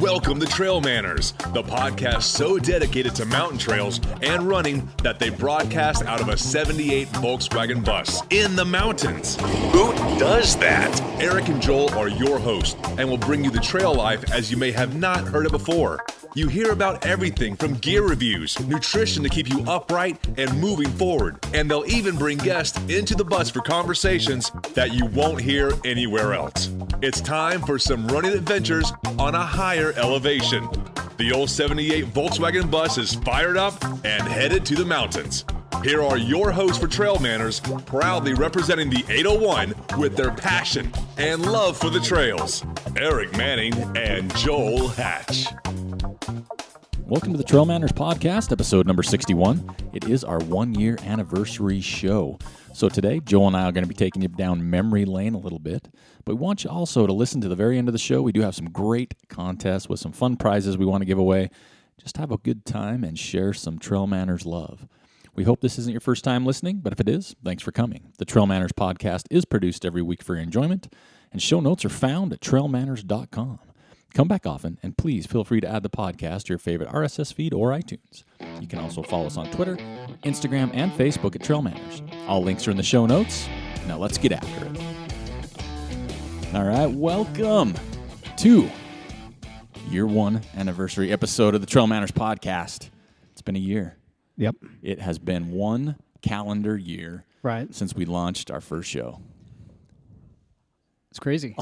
Welcome to TrailManners, the podcast so dedicated to mountain trails and running that they broadcast out of a 78 Volkswagen bus in the mountains. Who does that? Eric and Joel are your hosts and will bring you the trail life as you may have not heard it before. You hear about everything from gear reviews, nutrition to keep you upright and moving forward, and they'll even bring guests into the bus for conversations that you won't hear anywhere else. It's time for some running adventures on a higher elevation. The old 78 Volkswagen bus is fired up and headed to the mountains. Here are your hosts for TrailManners, proudly representing the 801 with their passion and love for the trails, Eric Manning and Joel Hatch. Welcome to the TrailManners podcast, episode number 61. It is our one-year anniversary show. So today, Joel and I are going to be taking you down memory lane a little bit, but we want you also to listen to the very end of the show. We do have some great contests with some fun prizes we want to give away. Just have a good time and share some TrailManners love. We hope this isn't your first time listening, but if it is, thanks for coming. The TrailManners podcast is produced every week for your enjoyment, and show notes are found at trailmanners.com. Come back often, and please feel free to add the podcast to your favorite RSS feed or iTunes. You can also follow us on Twitter, Instagram, and Facebook at TrailManners. All links are in the show notes. Now let's get after it. All right, welcome to year one anniversary episode of the TrailManners podcast. It's been a year. Yep. It has been one calendar year since we launched our first show. It's crazy.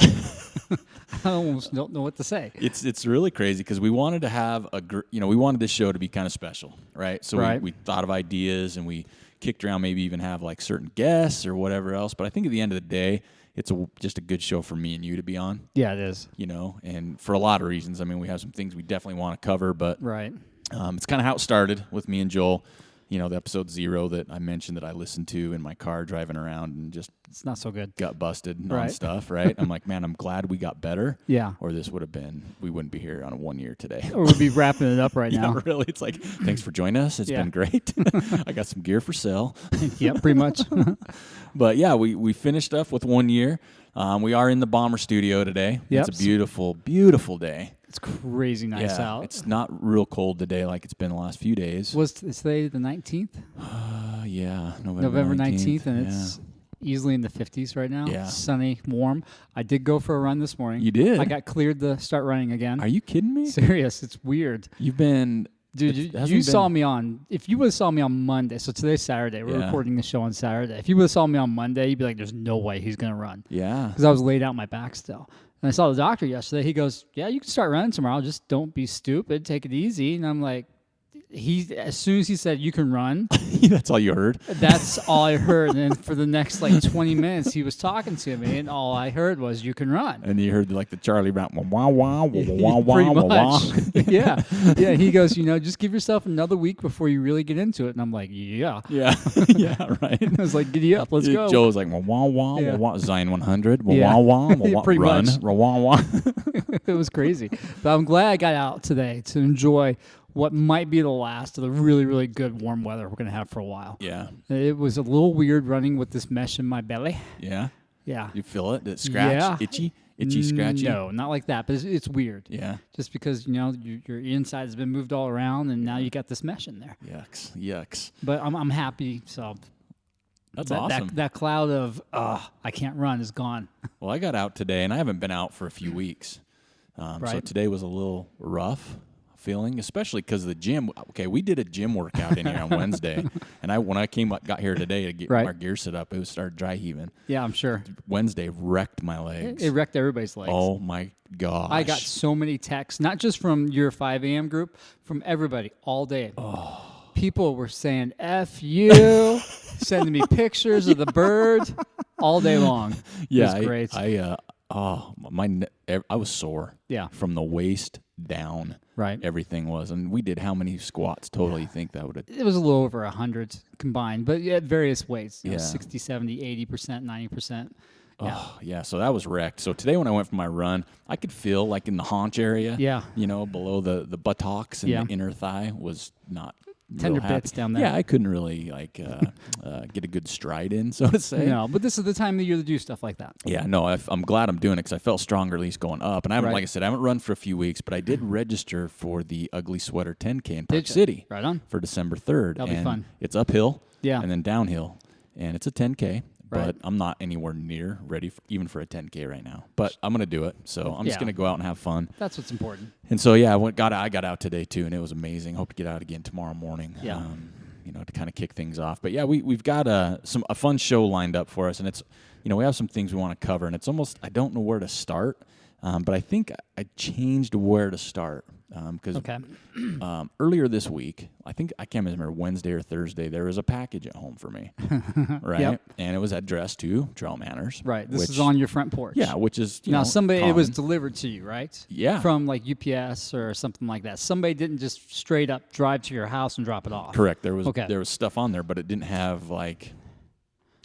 I almost don't know what to say. It's really crazy because we wanted to have we wanted this show to be kind of special, right? So we thought of ideas and we kicked around maybe even have like certain guests or whatever else. But I think at the end of the day, it's just a good show for me and you to be on. Yeah, it is. And for a lot of reasons. I mean, we have some things we definitely want to cover, but it's kind of how it started with me and Joel. The episode 0 that I mentioned that I listened to in my car driving around and just it's not so good. Got busted on stuff, right? I'm like, man, I'm glad we got better. Yeah. Or we wouldn't be here on a 1 year today. Or we'd be wrapping it up right now. Yeah, really. It's like, thanks for joining us. It's been great. I got some gear for sale. Yeah, pretty much. But yeah, we finished up with 1 year. We are in the Bomber studio today. Yep. It's a beautiful, beautiful day. It's crazy nice out. It's not real cold today like it's been the last few days. Is today the 19th? Yeah, November 19th, and it's easily in the 50s right now. Yeah. Sunny, warm. I did go for a run this morning. You did? I got cleared to start running again. Are you kidding me? Serious. It's weird. You've been... Dude, you saw me on... If you would have saw me on Monday, so today's Saturday. We're recording the show on Saturday. If you would have saw me on Monday, you'd be like, there's no way he's going to run. Yeah. Because I was laid out my back still. And I saw the doctor yesterday. He goes, yeah, you can start running tomorrow. Just don't be stupid. Take it easy. And I'm like, as soon as he said, you can run. That's all you heard? That's all I heard. And then for the next 20 minutes, he was talking to me. And all I heard was, you can run. And you heard the Charlie Brown, wah, wah, wah, wah, wah, pretty wah, much. wah. Yeah. Yeah. He goes, just give yourself another week before you really get into it. And I'm like, yeah. Yeah. Yeah, right. I was like, giddy up. Let's go. Joe was like, wah, wah, wah, wah, wah, Zion 100, wah, Yeah. wah, wah, wah, Pretty run, much. wah, wah. It was crazy. But I'm glad I got out today to enjoy what might be the last of the really, really good warm weather we're going to have for a while. Yeah. It was a little weird running with this mesh in my belly. Yeah? Yeah. You feel it? Did it scratch? Yeah. Itchy, scratchy? No, not like that, but it's weird. Yeah. Just because, your inside has been moved all around, and now you got this mesh in there. Yucks. But I'm happy, so... That's awesome. That cloud of, I can't run is gone. Well, I got out today, and I haven't been out for a few weeks. So today was a little rough feeling, especially because of the gym. Okay, we did a gym workout in here on Wednesday, and when I got here today to get our gear set up, it started dry heaving. Yeah, I'm sure. Wednesday wrecked my legs. It wrecked everybody's legs. Oh, my gosh. I got so many texts, not just from your 5 a.m. group, from everybody all day. Oh. People were saying, F you, sending me pictures of the bird all day long. Yeah, it was great. I was sore. Yeah. From the waist down. Right. Everything was. And we did how many squats total you think that would have? It was a little over 100 combined, but at various weights. 60, 70, 80%, 90%. Yeah. Oh, yeah. So that was wrecked. So today when I went for my run, I could feel like in the haunch area. Yeah. Below the buttocks and the inner thigh was not Tender real happy. bits down there. Yeah, I couldn't really get a good stride in, so to say. No, but this is the time of the year to do stuff like that. Yeah, no, I'm glad I'm doing it because I felt stronger at least going up. And I haven't, Right. like I said, I haven't run for a few weeks, but I did register for the Ugly Sweater 10K in Park City. Right on. For December 3rd. That'll be fun. It's uphill. Yeah. And then downhill. And it's a 10K. Right. But I'm not anywhere near ready even for a 10K right now. But I'm going to do it. So I'm just going to go out and have fun. That's what's important. And so, yeah, I got out today, too, and it was amazing. Hope to get out again tomorrow morning. Yeah. To kind of kick things off. But, yeah, we've got a fun show lined up for us. And it's, we have some things we want to cover. And it's almost, I don't know where to start. But I think I changed where to start. Because earlier this week, I can't remember, Wednesday or Thursday, there was a package at home for me, right? Yep. And it was addressed to TrailManners. Right. This is on your front porch. Yeah, which is, now somebody, it was common. delivered to you, right? Yeah. From like UPS or something like that. Somebody didn't just straight up drive to your house and drop it off. Correct. There was stuff on there, but it didn't have like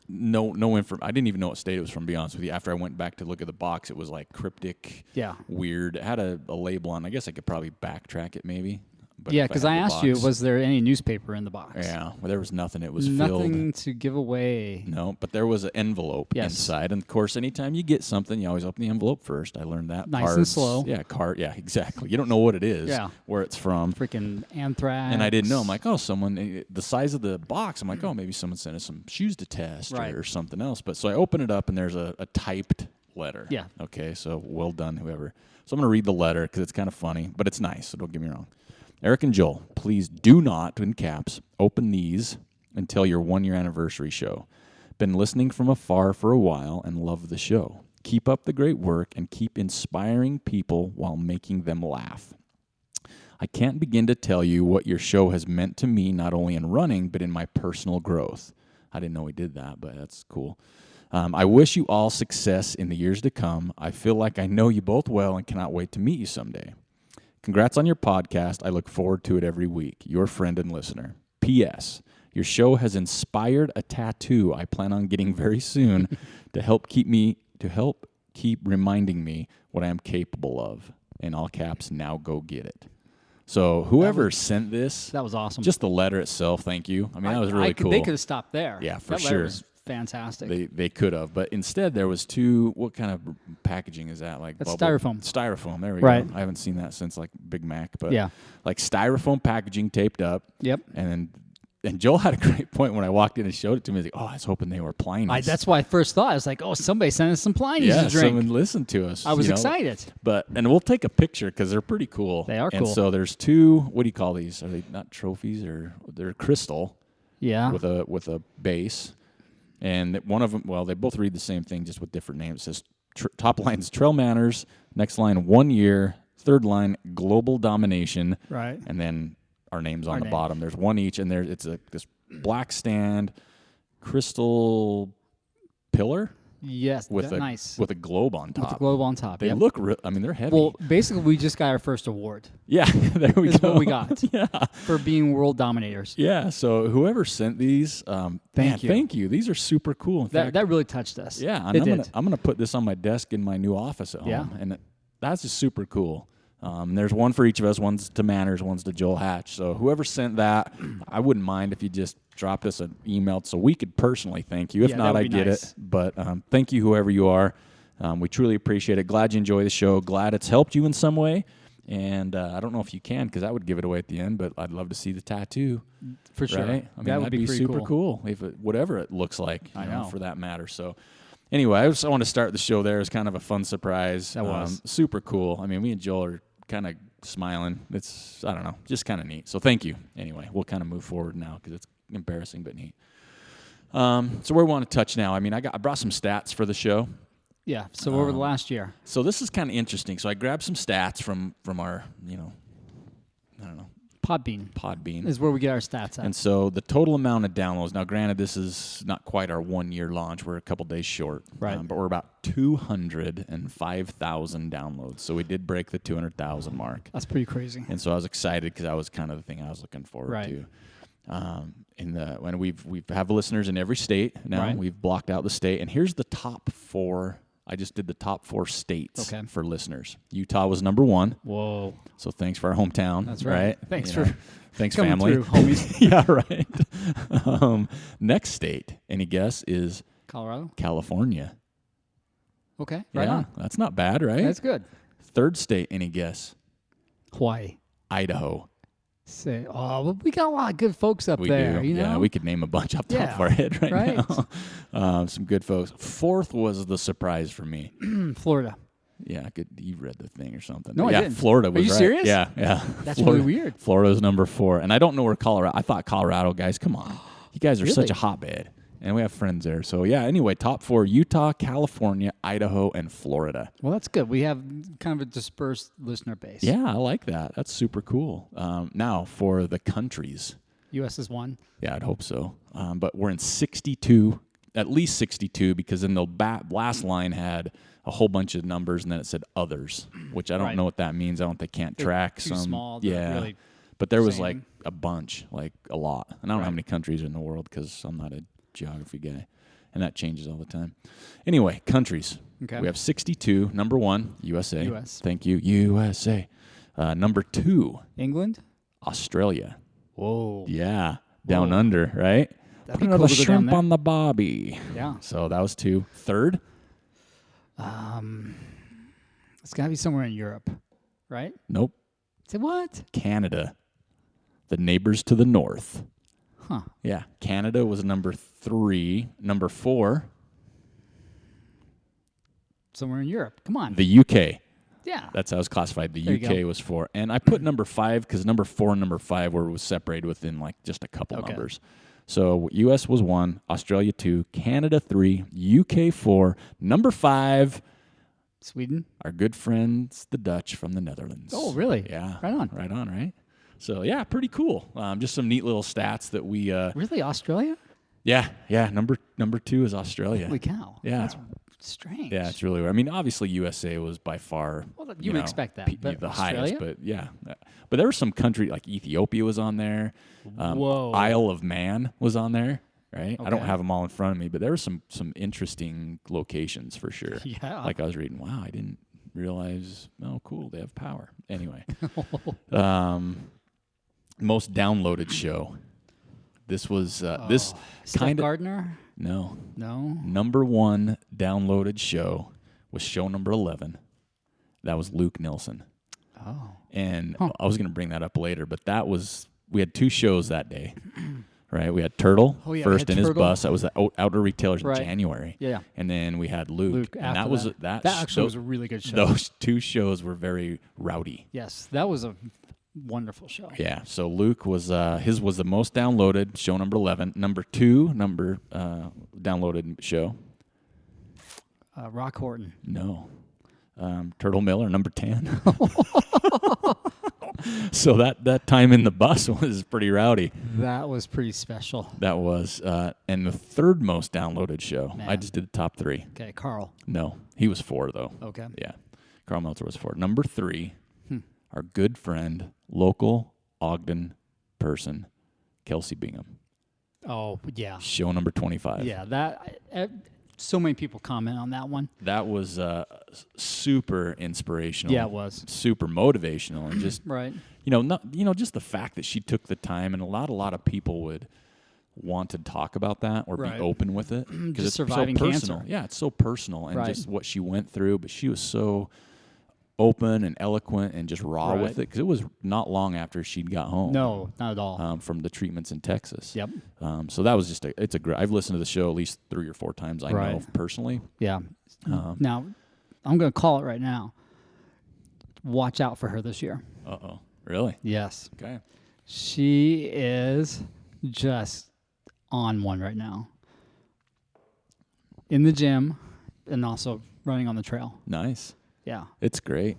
no info. I didn't even know what state it was from, to be honest with you. After I went back to look at the box, it was like cryptic, weird. It had a label on. I guess I could probably backtrack it maybe. But yeah, because I asked you, was there any newspaper in the box? Yeah, well, there was nothing. It was nothing filled. to give away. No, but there was an envelope inside. And, of course, anytime you get something, you always open the envelope first. I learned that. Nice and slow. Yeah, yeah, exactly. You don't know what it is, where it's from. Freaking anthrax. And I didn't know. I'm like, someone, the size of the box, I'm like, maybe someone sent us some shoes to test or something else. But so I open it up, and there's a typed letter. Yeah. Okay, so well done, whoever. So I'm going to read the letter because it's kind of funny, but it's nice, so don't get me wrong. Eric and Joel, please do not, in caps, open these until your 1-year anniversary show. Been listening from afar for a while and love the show. Keep up the great work and keep inspiring people while making them laugh. I can't begin to tell you what your show has meant to me, not only in running, but in my personal growth. I didn't know we did that, but that's cool. I wish you all success in the years to come. I feel like I know you both well and cannot wait to meet you someday. Congrats on your podcast. I look forward to it every week. Your friend and listener. P.S. Your show has inspired a tattoo I plan on getting very soon to help keep reminding me what I am capable of. In all caps, now go get it. So whoever sent this, that was awesome. Just the letter itself, thank you. I mean, that was really cool. They could have stopped there. Yeah, for that sure. Letter was fantastic. They could have, but instead there was two. What kind of packaging is that? Like that's bubble? styrofoam. Styrofoam. There we go. I haven't seen that since like Big Mac, but like styrofoam packaging taped up. Yep. And Joel had a great point when I walked in and showed it to me. He's like, I was hoping they were Plinies. That's why I first thought. I was like, somebody sent us some Plinies to drink. Someone listened to us. I was excited. And we'll take a picture because they're pretty cool. They are cool. And so there's two, what do you call these? Are they not trophies or they're crystal? Yeah. With a base. And one of them, they both read the same thing, just with different names. It says top line is TrailManners, next line 1 year, third line global domination, right? And then our names on the bottom. There's one each, and it's this black stand crystal pillar. Yes, with a globe on top. With a globe on top. They look they're heavy. Well, basically, we just got our first award. Yeah, there we go. What we got. For being world dominators. Yeah. So whoever sent these, thank you. These are super cool. In fact, that really touched us. Yeah, and I'm gonna put this on my desk in my new office at home, and that's just super cool. There's one for each of us. One's to Manners, one's to Joel Hatch. So whoever sent that, I wouldn't mind if you just dropped us an email so we could personally thank you. If not, I get it. But thank you, whoever you are. We truly appreciate it. Glad you enjoy the show. Glad it's helped you in some way. And I don't know if you can, because that would give it away at the end, but I'd love to see the tattoo. For sure. Right? I mean, that would be super cool if whatever it looks like, I know, for that matter. So anyway, I want to start the show there. It's kind of a fun surprise. That was. Super cool. I mean, me and Joel are kind of smiling. It's, I don't know, just kind of neat. So thank you. Anyway, we'll kind of move forward now because it's embarrassing but neat. So where we want to touch now, I mean, I brought some stats for the show. Yeah, so over the last year. So this is kind of interesting. So I grabbed some stats from our, I don't know. Podbean is where we get our stats at. And so the total amount of downloads, now granted this is not quite our 1 year launch, we're a couple days short, right? But we're about 205,000 downloads. So we did break the 200,000 mark. That's pretty crazy. And so I was excited because that was kind of the thing I was looking forward to. When we have listeners in every state now, we've blocked out the state, and here's the top 4 I just did the top 4 states Okay. for listeners. Utah was number 1. Whoa. So thanks for our hometown. That's right. Thanks for thanks coming family. through, homies. Yeah, right. Next state, any guess, is Colorado. California. Okay. Right Yeah, on. that's not bad, right? That's good. Third state, any guess? Hawaii. Idaho. Well, we got a lot of good folks up We there. do. You know? Yeah, we could name a bunch off the top Yeah, of our head right right. now. Some good folks. Fourth was the surprise for me. Florida. Yeah, good. You read the thing or something. No, I yeah, didn't. Florida Are was you right. serious? Yeah. That's Florida, really weird. Florida's number 4, and I don't know where Colorado. I thought Colorado guys. Come on, you guys are such Really? a hotbed, and we have friends there. So yeah. Anyway, top 4: Utah, California, Idaho, and Florida. Well, that's good. We have kind of a dispersed listener base. Yeah, I like that. That's super cool. Now for the countries. U.S. is one. Yeah, I'd hope so. But we're in 62, at least 62, because then the last line had a whole bunch of numbers, and then it said others, which I don't Right. know what that means. They can't track too some. small to Yeah, really but there was say like anything. a bunch, like a lot. And I don't know how Right. many countries are in the world because I'm not a geography guy, and that changes all the time. Anyway, countries. Okay. We have 62. Number 1, USA. US. Thank you, USA. Number 2, England. Australia. Whoa. Yeah, down Whoa. under, right? That'd Put be another cool to go down shrimp there. on the bobby. Yeah. So that was 2. Third, It's got to be somewhere in Europe, right? nope, Say what? Canada. The neighbors to the north. Huh. Yeah, Canada was number 3. Number 4, Somewhere in Europe. Come on. the UK. Yeah. That's how it was classified. The There you UK go. was 4. And I put number 5 because number 4 and number 5 was separated within like just a couple Okay. numbers. So US was 1, Australia 2, Canada 3, UK 4, number 5, Sweden. our good friends, the Dutch from the Netherlands. Oh, really? Yeah. Right on. Right on, right? So, yeah, pretty cool. Just some neat little stats that we Really? Australia? yeah, number 2 is Australia. Holy cow. Yeah. That's strange. Yeah, it's really weird. I mean, obviously USA was by far Well, you would expect that, but the Australia? highest, but yeah. But there were some country like Ethiopia was on there. Whoa. Isle of Man was on there, right? I don't Okay. have them all in front of me, but there were some interesting locations for sure. Yeah. Like I was reading, wow, I didn't realize, oh cool, they have power. Anyway. Most downloaded show. This was this Steph kind of Gardner? no. No. Number 1 downloaded show was show number 11. That was Luke Nilsson. Oh. And I was going to bring that up later, but we had 2 shows that day, right? We had Turtle Oh, yeah, we first had in his Turtle. bus. That was the Outdoor Retailers in Right. January. Yeah. And then we had Luke. Luke and after that was that actually was a really good show. Those 2 shows were very rowdy. Yes, that was a wonderful show. Yeah. So Luke was his was the most downloaded show, number 11. Number 2 downloaded show. Rock Horton. No. Turtle Miller, number 10. So that time in the bus was pretty rowdy. That was pretty special. That was. And the 3rd most downloaded show, I Man. just did the top 3. Okay, Carl. No, he was 4, though. Okay. Yeah. Carl Meltzer was 4. Number 3, our good friend, local Ogden person, Kelsey Bingham. Oh, yeah. Show number 25. Yeah, so many people comment on that one. That was super inspirational. Yeah, it was. Super motivational, and just Right. just the fact that she took the time, and a lot of people would want to talk about that or Right. be open with it because Just it's surviving so personal. cancer. Yeah, it's so personal, and Right. just what she went through. But she was so open and eloquent and just raw Right. with it because it was not long after she'd got home. No, not at all. From the treatments in Texas. Yep. So that was it's a great. I've listened to the show at least 3 or 4 times. I know Right. personally. Yeah. Now, I'm going to call it right now. Watch out for her this year. Uh-oh. Really? Yes. Okay. She is just on one right now. In the gym and also running on the trail. Nice. Yeah. It's great.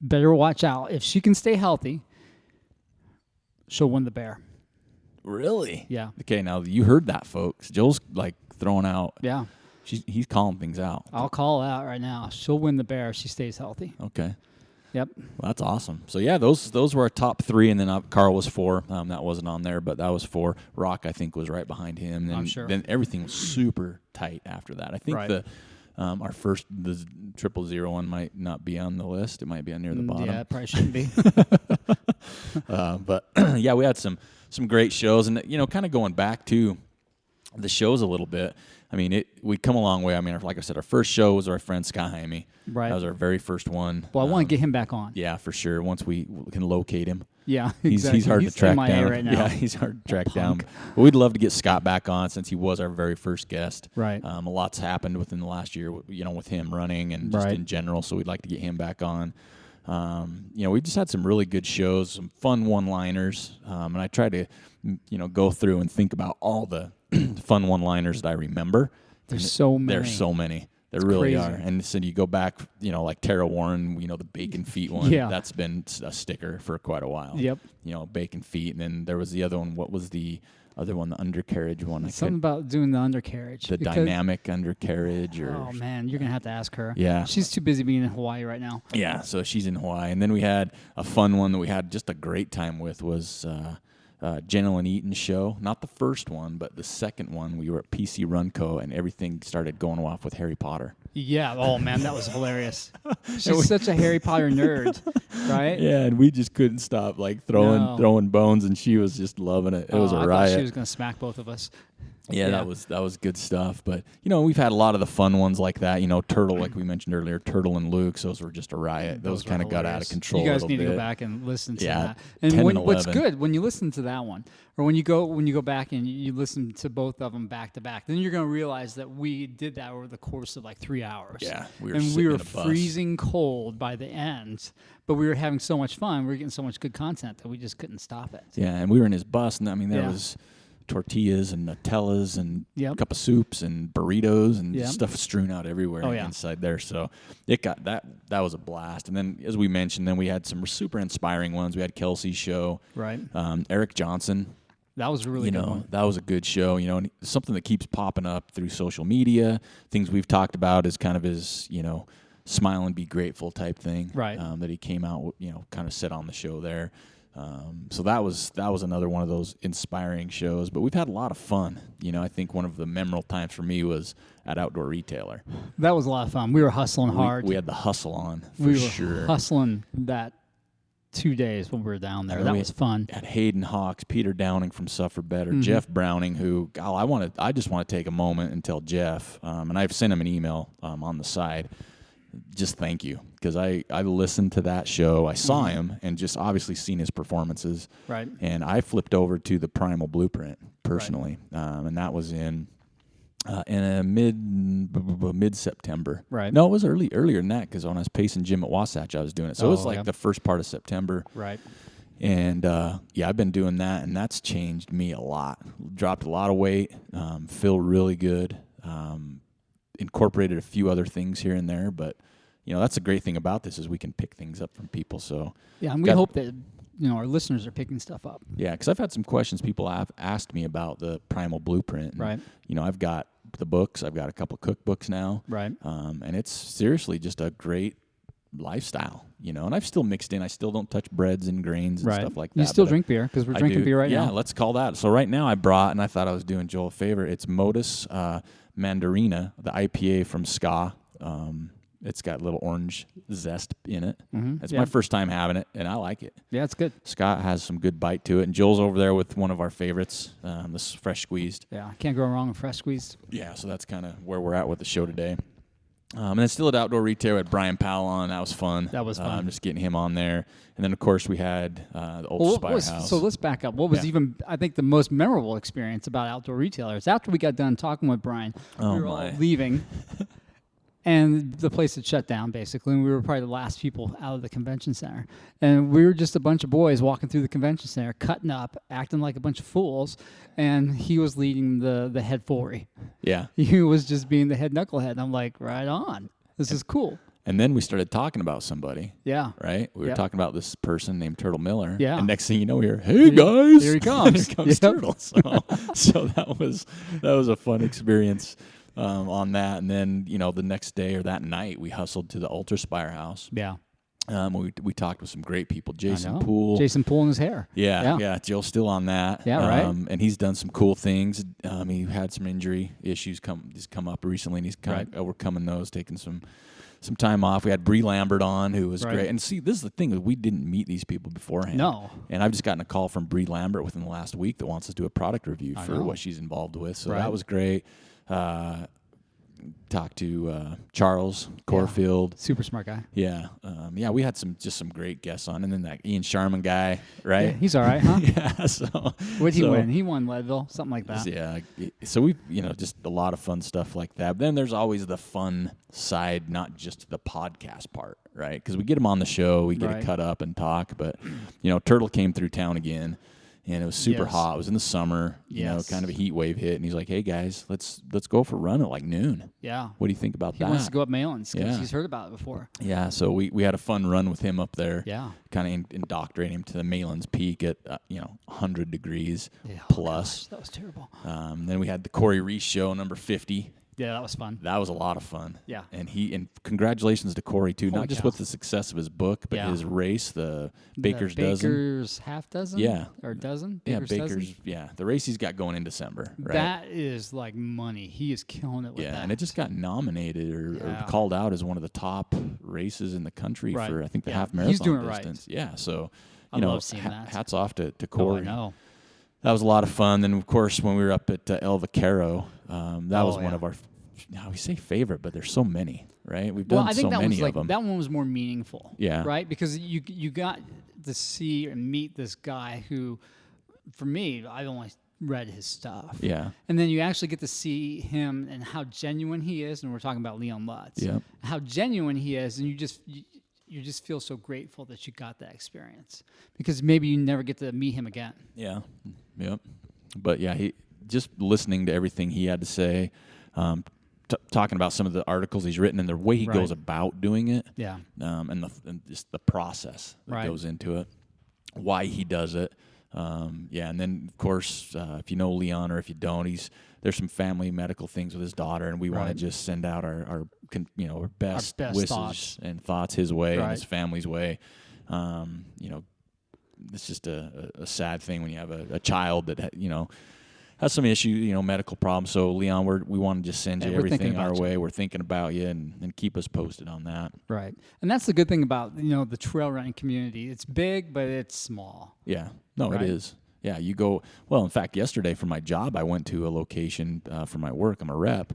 Better watch out. If she can stay healthy, she'll win the bear. Really? Yeah. Okay, now you heard that, folks. Joel's like throwing out. Yeah. He's calling things out. I'll call it out right now. She'll win the bear if she stays healthy. Okay. Yep. Well, that's awesome. So yeah, those were our top 3, and then Carl was 4. That wasn't on there, but that was 4. Rock, I think, was right behind him. And I'm sure. Then everything was super tight after that. I think Right. the Our first, the 000 one might not be on the list. It might be near the bottom. Yeah, it probably shouldn't be. But yeah, we had some great shows, and kind of going back to the shows a little bit. I mean, we come a long way. I mean, like I said, our first show was our friend Scott Jaime. Right. That was our very first one. Well, I want to get him back on. Yeah, for sure. Once we can locate him. Yeah, exactly. He's hard to track MIA down. right now. Yeah, he's hard to track down. But we'd love to get Scott back on since he was our very first guest. Right. A lot's happened within the last year, with him running and just in general. So we'd like to get him back on. We just had some really good shows, some fun one-liners, and I tried to, go through and think about all the fun one-liners that I remember. There's so many. There's so many. There really are. And so you go back, like Tara Warren, the bacon feet one. Yeah. That's been a sticker for quite a while. Yep. Bacon feet. And then there was the other one. What was the other one? The undercarriage one. Something about doing the undercarriage. The dynamic undercarriage. Oh, man. You're going to have to ask her. Yeah. She's too busy being in Hawaii right now. Yeah. So she's in Hawaii. And then we had a fun one that we had just a great time with was Jenna and Eaton's show. Not the first one, but the second one. We were at PC Runco, and everything started going off with Harry Potter. Yeah. Oh, man, that was hilarious. She's such a Harry Potter nerd, right? Yeah, and we just couldn't stop throwing bones, and she was just loving it. It was a riot. I thought she was going to smack both of us. Yeah, that was good stuff. But we've had a lot of the fun ones like that. Turtle, like we mentioned earlier, Turtle and Luke's. Those were just a riot. Those kind of got out of control. You guys a need bit. to go back and listen to that. 10 And and what's 11. good when you listen to that one, or when you go back and you listen to both of them back to back, then you're going to realize that we did that over the course of like 3 hours. Yeah, we were freezing cold by the end, but we were having so much fun. We were getting so much good content that we just couldn't stop it. Yeah, and we were in his bus, and there was tortillas and Nutellas and a cup of soups and burritos and stuff strewn out everywhere inside there. So it got that was a blast. And then, as we mentioned, then we had some super inspiring ones. We had Kelsey's show, right? Eric Johnson. That was a really good one. That was a good show. And something that keeps popping up through social media. Things we've talked about is kind of his smile and be grateful type thing, right? That he came out, kind of said on the show there. So that was another one of those inspiring shows. But we've had a lot of fun. I think one of the memorable times for me was at Outdoor Retailer. That was a lot of fun. We were hustling hard. We had the hustle on for sure. We were hustling that 2 days when we were down there. That was fun. Had Hayden Hawks, Peter Downing from Suffer Better, Jeff Browning, who I just want to take a moment and tell Jeff, and I've sent him an email on the side. Just thank you, because I listened to that show. I saw him and just obviously seen his performances. Right. And I flipped over to the Primal Blueprint personally, and that was in mid-September. Right. No, it was earlier than that, because when I was pacing Jim at Wasatch, I was doing it. So it was like the first part of September. Right. And I've been doing that, and that's changed me a lot. Dropped a lot of weight, feel really good. Incorporated a few other things here and there, but that's the great thing about this is we can pick things up from people. So yeah, and we hope that our listeners are picking stuff up. Yeah, because I've had some questions people have asked me about the Primal Blueprint. And, right. I've got the books. I've got a couple cookbooks now. Right. And it's seriously just a great lifestyle. And I've still mixed in. I still don't touch breads and grains and stuff like that. You still drink beer, because we're drinking beer right now. Yeah, let's call that. So right now I brought, and I thought I was doing Joel a favor. It's Modus Mandarina, the IPA from Ska. It's got a little orange zest in it. Mm-hmm. It's my first time having it, and I like it. Yeah, it's good. Scott has some good bite to it, and Joel's over there with one of our favorites, this fresh squeezed. Yeah, can't go wrong with fresh squeezed. Yeah, so that's kind of where we're at with the show today. And then still at Outdoor Retailer, we had Brian Powell on. That was fun. That was fun. Just getting him on there. And then, of course, we had the Old Spire House. So let's back up. What was even, I think, the most memorable experience about Outdoor Retailers? After we got done talking with Brian, we were all leaving, and the place had shut down, basically, and we were probably the last people out of the convention center. And we were just a bunch of boys walking through the convention center, cutting up, acting like a bunch of fools, and he was leading the head forey. Yeah. He was just being the head knucklehead, and I'm like, right on. This is cool. And then we started talking about somebody. Yeah. Right? We were talking about this person named Turtle Miller. Yeah. And next thing you know, we hear, hey, guys. Here he comes. Here comes Turtle. So that was a fun experience on that. And then, the next day or that night, we hustled to the Ultra Spire House. Yeah. We talked with some great people. Jason Poole and his hair. Yeah. Joe's still on that. Yeah, right. And he's done some cool things. He had some injury issues come up recently, and he's kind of overcoming those, taking some time off. We had Bree Lambert on, who was great. And see, this is the thing, is we didn't meet these people beforehand. No. And I've just gotten a call from Bree Lambert within the last week that wants us to do a product review for what she's involved with. So that was great. Talked to Charles Corfield. Super smart guy. Yeah. We had some great guests on. And then that Ian Sharman guy, right? Yeah, he's all right, huh? Yeah. So what did he win? He won Leadville, something like that. Yeah. So we, just a lot of fun stuff like that. But then there's always the fun side, not just the podcast part, right? Because we get him on the show, we get to cut up and talk. But, Turtle came through town again. And it was super hot. It was in the summer, kind of a heat wave hit. And he's like, "Hey guys, let's go for a run at like noon." Yeah. What do you think about that? He wants to go up Malins because he's heard about it before. Yeah. So we had a fun run with him up there. Yeah. Kind of indoctrinating him to the Malins Peak at 100 degrees plus. Gosh, that was terrible. Then we had the Corey Reese show, number 50. Yeah, that was fun. That was a lot of fun. Yeah. And congratulations to Corey too, not just with the success of his book, but his race, the Baker's Dozen. Baker's half dozen? Yeah. Or dozen? Baker's dozen? The race he's got going in December, right? That is like money. He is killing it with that. Yeah, and it just got nominated or called out as one of the top races in the country for, I think, the half marathon he's doing distance. Right. Yeah, so, I love seeing that. Hats off to Corey. Oh, I know. That was a lot of fun. Then, of course, when we were up at El Vaquero, that was one of our, we say favorite, but there's so many, right? We've done so many of them. That one was more meaningful, yeah, right? Because you got to see and meet this guy who, for me, I've only read his stuff. Yeah. And then you actually get to see him and how genuine he is, and we're talking about Leon Lutz. Yeah. How genuine he is, and you just feel so grateful that you got that experience because maybe you never get to meet him again. Yeah. Yep. But yeah, he just listening to everything he had to say, talking about some of the articles he's written and the way he goes about doing it. Yeah. And just the process that goes into it, why he does it. And then of course, if you know Leon or if you don't, there's some family medical things with his daughter, and we want to just send out our best wishes thoughts. and thoughts his way and his family's way. It's just a sad thing when you have a child that has some issue, medical problems. So Leon, we want to just send you everything our way. We're thinking about you and keep us posted on that. Right. And that's the good thing about, the trail running community. It's big, but it's small. Yeah. No, it is. Yeah. You go, well, in fact, yesterday for my job, I went to a location for my work. I'm a rep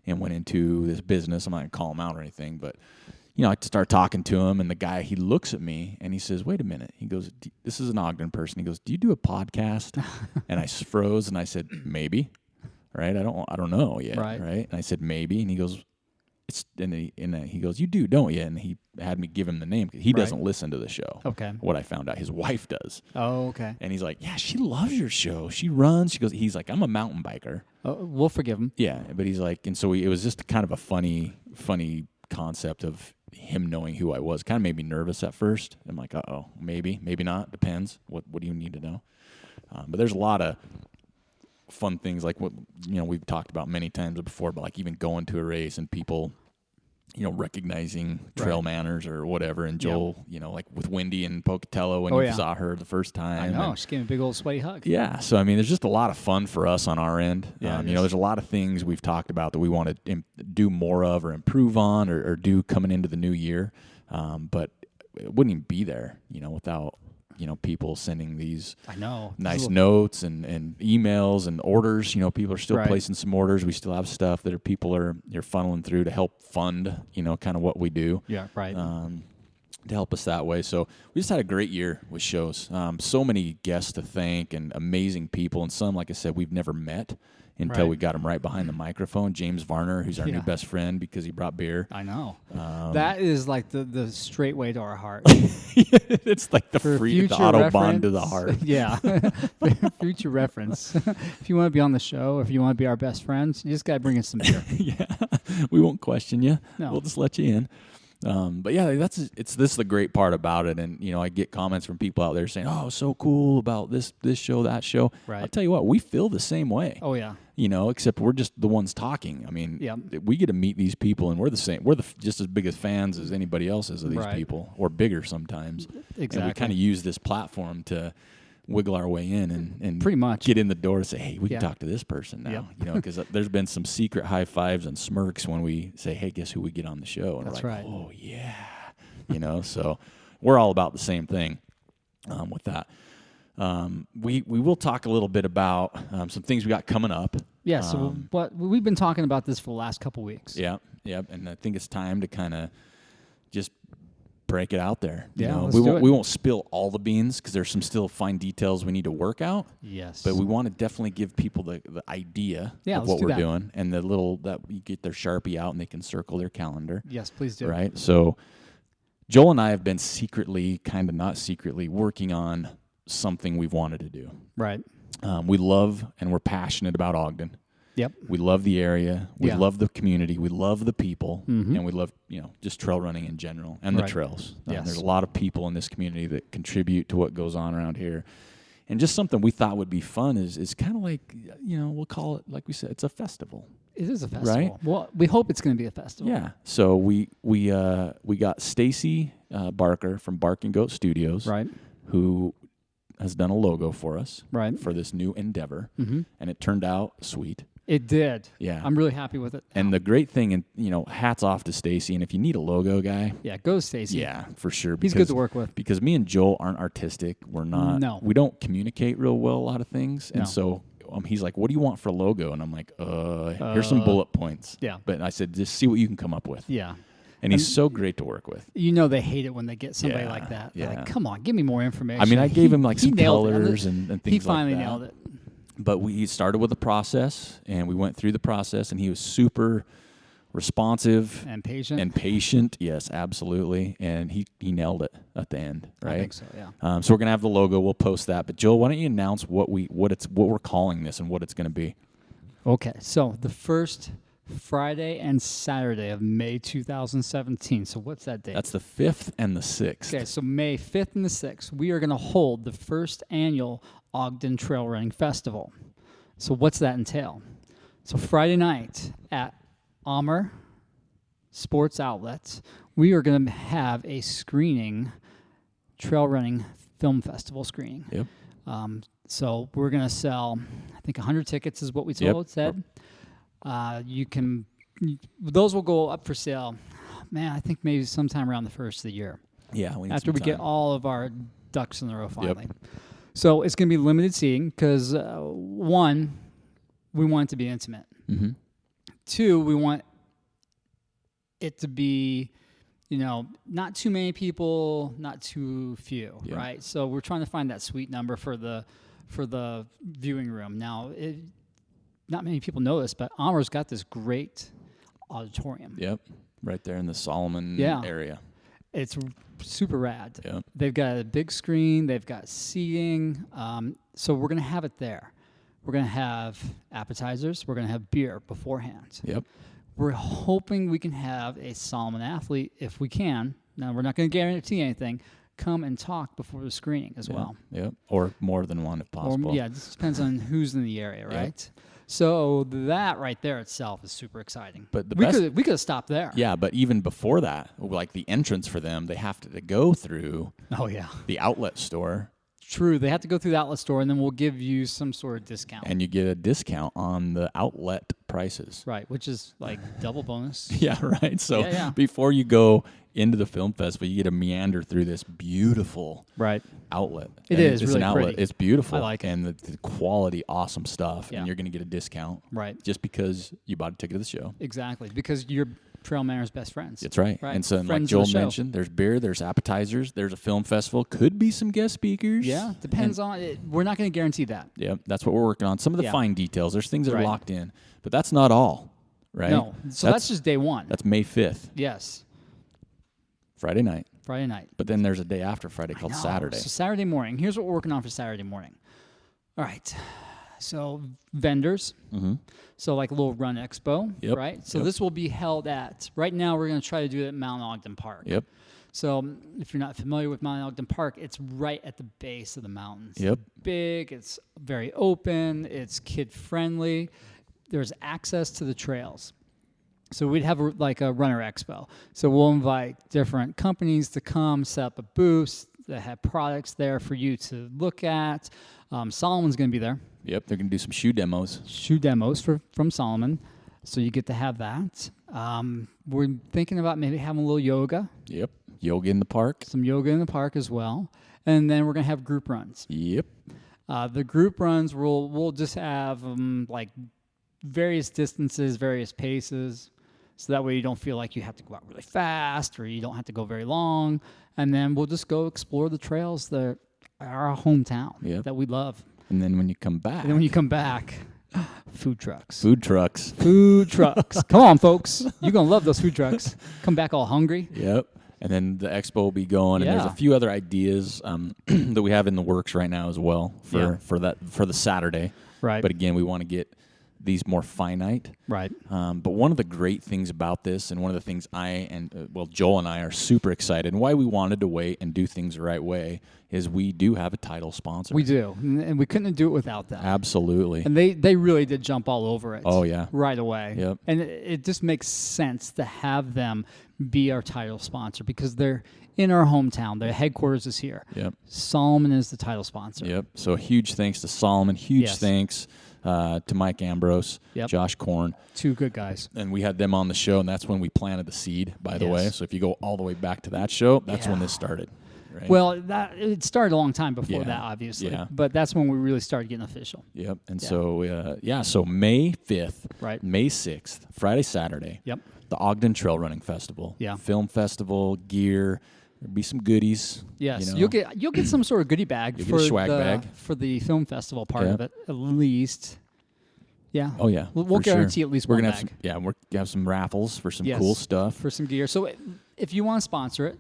and went into this business. I'm not going to call him out or anything, but I start talking to him, and the guy, he looks at me and he says, "Wait a minute." He goes, "This is an Ogden person." He goes, "Do you do a podcast?" And I froze and I said, "Maybe." Right? I don't know yet. Right? And I said, "Maybe." And he goes, he goes, "You do, don't you?" And he had me give him the name. He doesn't listen to the show. Okay. What I found out, his wife does. Oh, okay. And he's like, "Yeah, she loves your show. She runs." He's like, "I'm a mountain biker." Oh, we'll forgive him. Yeah. But he's like, and so it was just kind of a funny concept of him knowing who I was. Kind of made me nervous at first. I'm like, maybe not. Depends. What do you need to know? But there's a lot of fun things like what we've talked about many times before, but like even going to a race and people recognizing TrailManners or whatever. And Joel, like with Wendy and Pocatello when you saw her the first time. I know. She gave me a big old sweaty hug. Yeah. So, there's just a lot of fun for us on our end. Yeah, there's a lot of things we've talked about that we want to do more of or improve on or do coming into the new year. But it wouldn't even be there, without people sending these nice notes and emails and orders. People are still placing some orders. We still have stuff that people are funneling through to help fund, kind of what we do. Yeah, right. To help us that way. So we just had a great year with shows. So many guests to thank and amazing people. And some, like I said, we've never met until we got him right behind the microphone. James Varner, who's our new best friend because he brought beer. I know. That is like the straight way to our heart. It's like the Autobahn to the heart. Yeah. Future reference. If you want to be on the show, if you want to be our best friends, you just got to bring us some beer. Yeah. We won't question you. No. We'll just let you in. But yeah, this is the great part about it. And, I get comments from people out there saying, oh, so cool about this show, that show. Right. I'll tell you what, we feel the same way. Oh, yeah. Except we're just the ones talking. I mean, we get to meet these people, and we're the same. We're just as big as fans as anybody else is of these people, or bigger sometimes. Exactly. And we kind of use this platform to wiggle our way in and pretty much get in the door and say, hey, we can talk to this person now. Because there's been some secret high fives and smirks when we say, hey, guess who we get on the show? And That's we're like, right. oh, yeah. So we're all about the same thing with that. We will talk a little bit about some things we got coming up. Yeah, so we've been talking about this for the last couple weeks. Yeah, and I think it's time to kind of just break it out there. Let's we do it. We won't spill all the beans because there's some still fine details we need to work out. Yes. But we want to definitely give people the idea of let's what do we're that. doing, and the little that you get their Sharpie out and they can circle their calendar. Yes, please do. Right? So Joel and I have been secretly, kind of not secretly, working on something we've wanted to do. Right. We love and we're passionate about Ogden. Yep. We love the area. We Yeah. love the community. We love the people, and we love just trail running in general and the Right. trails. Yes. There's a lot of people in this community that contribute to what goes on around here, and just something we thought would be fun is kind of like we'll call it, like we said, it's a festival. It is a festival. Right? Well, we hope it's going to be a festival. Yeah. So we got Stacy Barker from Bark and Goat Studios, Right. who has done a logo for us, Right. for this new endeavor, Mm-hmm. and it turned out sweet. It did. Yeah. I'm really happy with it. And the great thing, and hats off to Stacy. And if you need a logo guy, go Stacy. yeah, for sure. He's good to work with. Because me and Joel aren't artistic. We're not. No. We don't communicate real well a lot of things. No. And so he's like, "What do you want for a logo?" And I'm like, here's some bullet points." Yeah. But I said, "Just see what you can come up with." Yeah. And he's so great to work with. They hate it when they get somebody Yeah, like that. They're yeah. like, come on, give me more information. I mean, I gave him He some nailed it. colors and things like that. He finally nailed it. But we started with a process, and we went through the process, and he was super responsive And patient. and patient. Yes, absolutely. And he nailed it at the end, right? I think so, yeah. So we're gonna have the logo. We'll post that. But Joel, why don't you announce what we're calling this and what it's gonna be? Okay, so the first Friday and Saturday of May 2017. So what's that date? That's the 5th and the 6th. Okay, so May 5th and the 6th, we are going to hold the first annual Ogden Trail Running Festival. So what's that entail? So Friday night at Amer Sports Outlets, we are going to have a screening, trail running film festival screening. Yep. So we're going to sell, I think 100 tickets is what we said. Those will go up for sale, man, I think maybe sometime around the first of the year. Yeah. After we get all of our ducks in a row finally. Yep. So it's going to be limited seating because, one, we want it to be intimate. Mm-hmm. Two, we want it to be, not too many people, not too few, right? So we're trying to find that sweet number for the viewing room. Now, not many people know this, but Amer's got this great auditorium. Yep. Right there in the Solomon area. It's super rad. Yep. They've got a big screen. They've got seating. So we're going to have it there. We're going to have appetizers. We're going to have beer beforehand. Yep. We're hoping we can have a Solomon athlete, if we can. Now, we're not going to guarantee anything. Come and talk before the screening as well. Yep. Or more than one if possible. It just depends on who's in the area, right? Yep. So that right there itself is super exciting. But we could have stopped there. Yeah, but even before that, like the entrance for them, they have to go through the outlet store. True. They have to go through the outlet store, and then we'll give you some sort of discount. And you get a discount on the outlet prices. Right, which is like double bonus. Yeah, right. So before you go into the film festival, you get to meander through this beautiful outlet. It's really an outlet. Pretty. It's beautiful. I like it. And the quality, awesome stuff. Yeah. And you're going to get a discount. Right. Just because you bought a ticket to the show. Exactly. Because you're TrailManners' best friends. That's right. And so, like Joel mentioned, there's beer, there's appetizers, there's a film festival, could be some guest speakers. Yeah, depends on it. We're not going to guarantee that. Yep, that's what we're working on. Some of the fine details, there's things that are locked in, but that's not all, right? No, so that's just day one. That's May 5th. Yes. Friday night. But then there's a day after Friday called Saturday. So Saturday morning, here's what we're working on for Saturday morning. All right. So vendors. So like a little run expo, right? So this will be held at, right now we're going to try to do it at Mount Ogden Park. So if you're not familiar with Mount Ogden Park, it's right at the base of the mountains. It's big, it's very open, it's kid-friendly. There's access to the trails. So we'd have like a runner expo. So we'll invite different companies to come, set up a booth that have products there for you to look at. Solomon's going to be there. They're going to do some shoe demos. From Solomon. So you get to have that. We're thinking about maybe having a little yoga. Yoga in the park. Some yoga in the park as well. And then we're going to have group runs. The group runs, we'll just have like various distances, various paces. So that way you don't feel like you have to go out really fast or you don't have to go very long. And then we'll just go explore the trails that are our hometown that we love. And then when you come back, food trucks. Come on, folks. You're going to love those food trucks. Come back all hungry. And then the expo will be going, and there's a few other ideas that we have in the works right now as well for the Saturday. Right. But again, we want to get these more finite. Right. But one of the great things about this, and one of the things Joel and I are super excited, and why we wanted to wait and do things the right way, is we do have a title sponsor. We do, and we couldn't do it without them. Absolutely. And they really did jump all over it. Oh, yeah. Right away. Yep. And it just makes sense to have them be our title sponsor because they're in our hometown. Their headquarters is here. Solomon is the title sponsor. So a huge thanks to Solomon. Huge thanks to Mike Ambrose, Josh Korn. Two good guys. And we had them on the show, and that's when we planted the seed, by the way. So if you go all the way back to that show, that's when this started. Right? Well, it started a long time before that, obviously. But that's when we really started getting official. And so May 5th, May 6th, Friday, Saturday, the Ogden Trail Running Festival. Film festival, gear. There'll be some goodies. Yes, you'll get some sort of goodie bag for swag bag for the film festival part of it, at least. Yeah. Oh yeah. We'll guarantee at least one bag. We're gonna have some raffles for some cool stuff, for some gear. So if you want to sponsor it,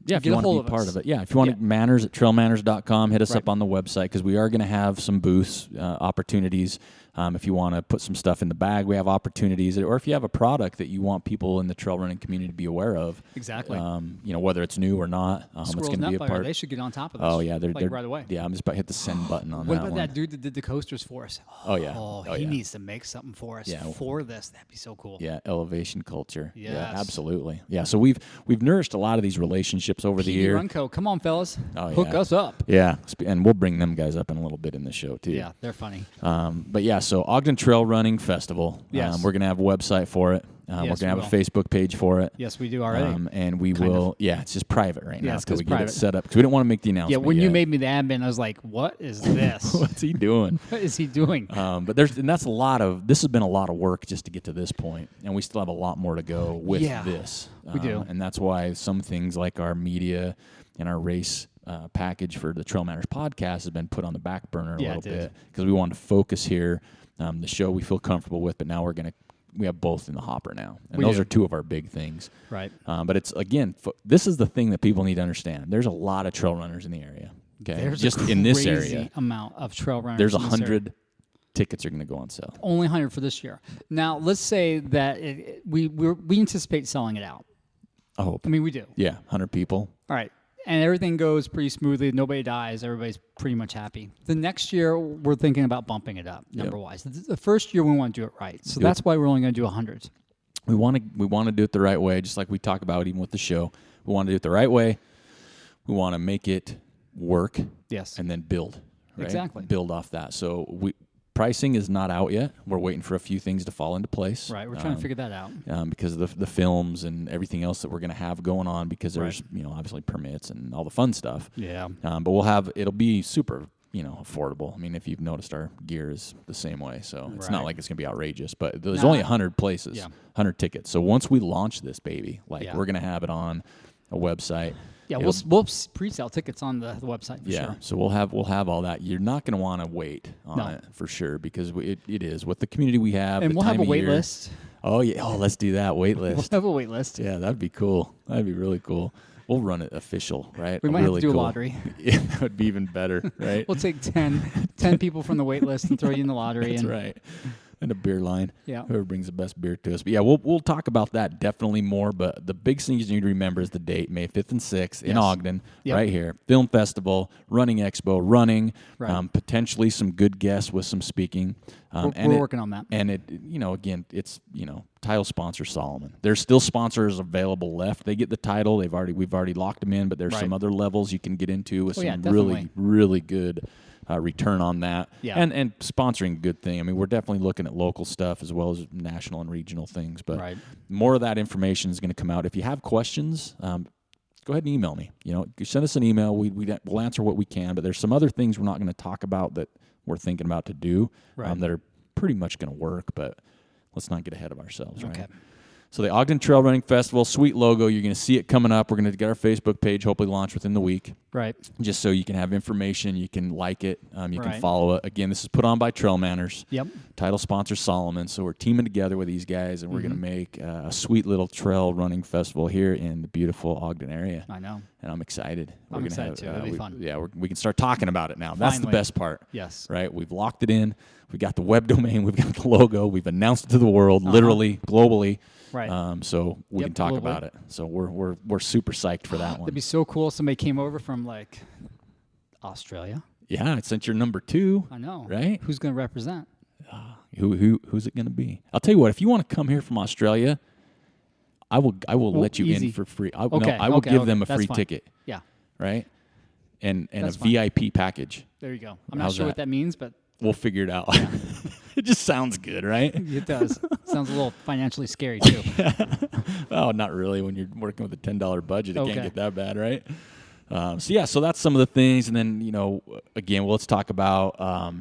if you want to be part of it, if you want to Manners at TrailManners.com, hit us up on the website because we are going to have some booths opportunities. If you want to put some stuff in the bag, we have opportunities. Or if you have a product that you want people in the trail running community to be aware of, whether it's new or not, it's going to be a part. They should get on top of this. Oh yeah, they're right away. Yeah, I'm just about to hit the send button on what that. What about one. that dude that did the coasters for us? He needs to make something for us for this. That'd be so cool. Yeah, elevation culture. Yes. Yeah, absolutely. Yeah, so we've nourished a lot of these relationships over the year. Runco, come on, fellas, hook us up. Yeah, and we'll bring them guys up in a little bit in the show too. Yeah, they're funny. So Ogden Trail Running Festival. Yes. We're going to have a website for it. We're going to have a Facebook page for it. Yes, we do already. And we will, it's just private right now until we get it set up because we didn't want to make the announcement. Yeah, when you made me the admin, I was like, what is this? What's he doing? What is he doing? But this has been a lot of work just to get to this point, and we still have a lot more to go with this. We do. And that's why some things like our media and our race package for the TrailManners podcast has been put on the back burner a little bit because we wanted to focus here. The show we feel comfortable with, but now we have both in the hopper now. And those are two of our big things. Right. But it's, again, this is the thing that people need to understand. There's a lot of trail runners in the area. Okay. There's just a in this crazy area. amount of trail runners. There's 100 tickets are going to go on sale. Only 100 for this year. Now, let's say that we anticipate selling it out. I hope. I mean, we do. Yeah, 100 people. All right. And everything goes pretty smoothly. Nobody dies. Everybody's pretty much happy. The next year, we're thinking about bumping it up number-wise. The first year, we want to do it right. So that's why we're only going to do 100. We want to do it the right way, just like we talk about even with the show. We want to do it the right way. We want to make it work. Yes. And then build. Right? Exactly. Build off that. So pricing is not out yet. We're waiting for a few things to fall into place. Right. We're trying to figure that out. Because of the films and everything else that we're going to have going on because there's, obviously permits and all the fun stuff. Yeah. But it'll be super, affordable. I mean, if you've noticed, our gear is the same way. So it's not like it's going to be outrageous, but there's only 100 places, 100 tickets. So once we launch this baby, we're going to have it on a website. Yeah, we'll pre-sale tickets on the website for sure. So we'll have all that. You're not going to want to wait on it for sure because it is with the community we have. And we'll have a wait list. Oh yeah. Oh, let's do that wait list. We'll have a wait list. Yeah, that'd be cool. That'd be really cool. We'll run it official, right? We might really have to do cool. a lottery. Yeah, that would be even better, right? We'll take 10 people from the wait list and throw you in the lottery. That's right. And a beer line. Yeah. Whoever brings the best beer to us. But yeah, we'll talk about that definitely more. But the big thing you need to remember is the date, May 5th and 6th in Ogden, right here. Film Festival, Running Expo, running, potentially some good guests with some speaking. We're working on that. And again, it's, title sponsor Solomon. There's still sponsors available left. They get the title. We've already locked them in, but there's some other levels you can get into with some really, really good return on that. Yeah. And sponsoring good thing. I mean, we're definitely looking at local stuff as well as national and regional things. But more of that information is going to come out. If you have questions, go ahead and email me. Send us an email. We'll answer what we can. But there's some other things we're not going to talk about that we're thinking about to do that are pretty much going to work. But let's not get ahead of ourselves, right? Okay. So the Ogden Trail Running Festival, sweet logo. You're going to see it coming up. We're going to get our Facebook page, hopefully launch within the week. Right. Just so you can have information. You can like it. You can follow it. Again, this is put on by TrailManners. Yep. Title sponsor Solomon. So we're teaming together with these guys, and we're going to make a sweet little trail running festival here in the beautiful Ogden area. I know. And I'm excited. I'm excited too. It'll be fun. Yeah, we can start talking about it now. That's the best part. Yes. Right? We've locked it in. We've got the web domain. We've got the logo. We've announced it to the world, literally, globally. Right. So we can talk about it. So we're super psyched for that one. That'd be so cool. Somebody came over from like Australia. Yeah, it sent your number 2. I know. Right? Who's going to represent? Who's it going to be? I'll tell you what. If you want to come here from Australia, I will let you in for free. I will give them a free ticket. Yeah. Right. And a VIP package. There you go. I'm not sure what that means, but we'll figure it out. Yeah. It just sounds good, right? It does. Sounds a little financially scary, too. Oh, not really. When you're working with a $10 budget, it can't get that bad, right? So that's some of the things. And then, again, let's talk about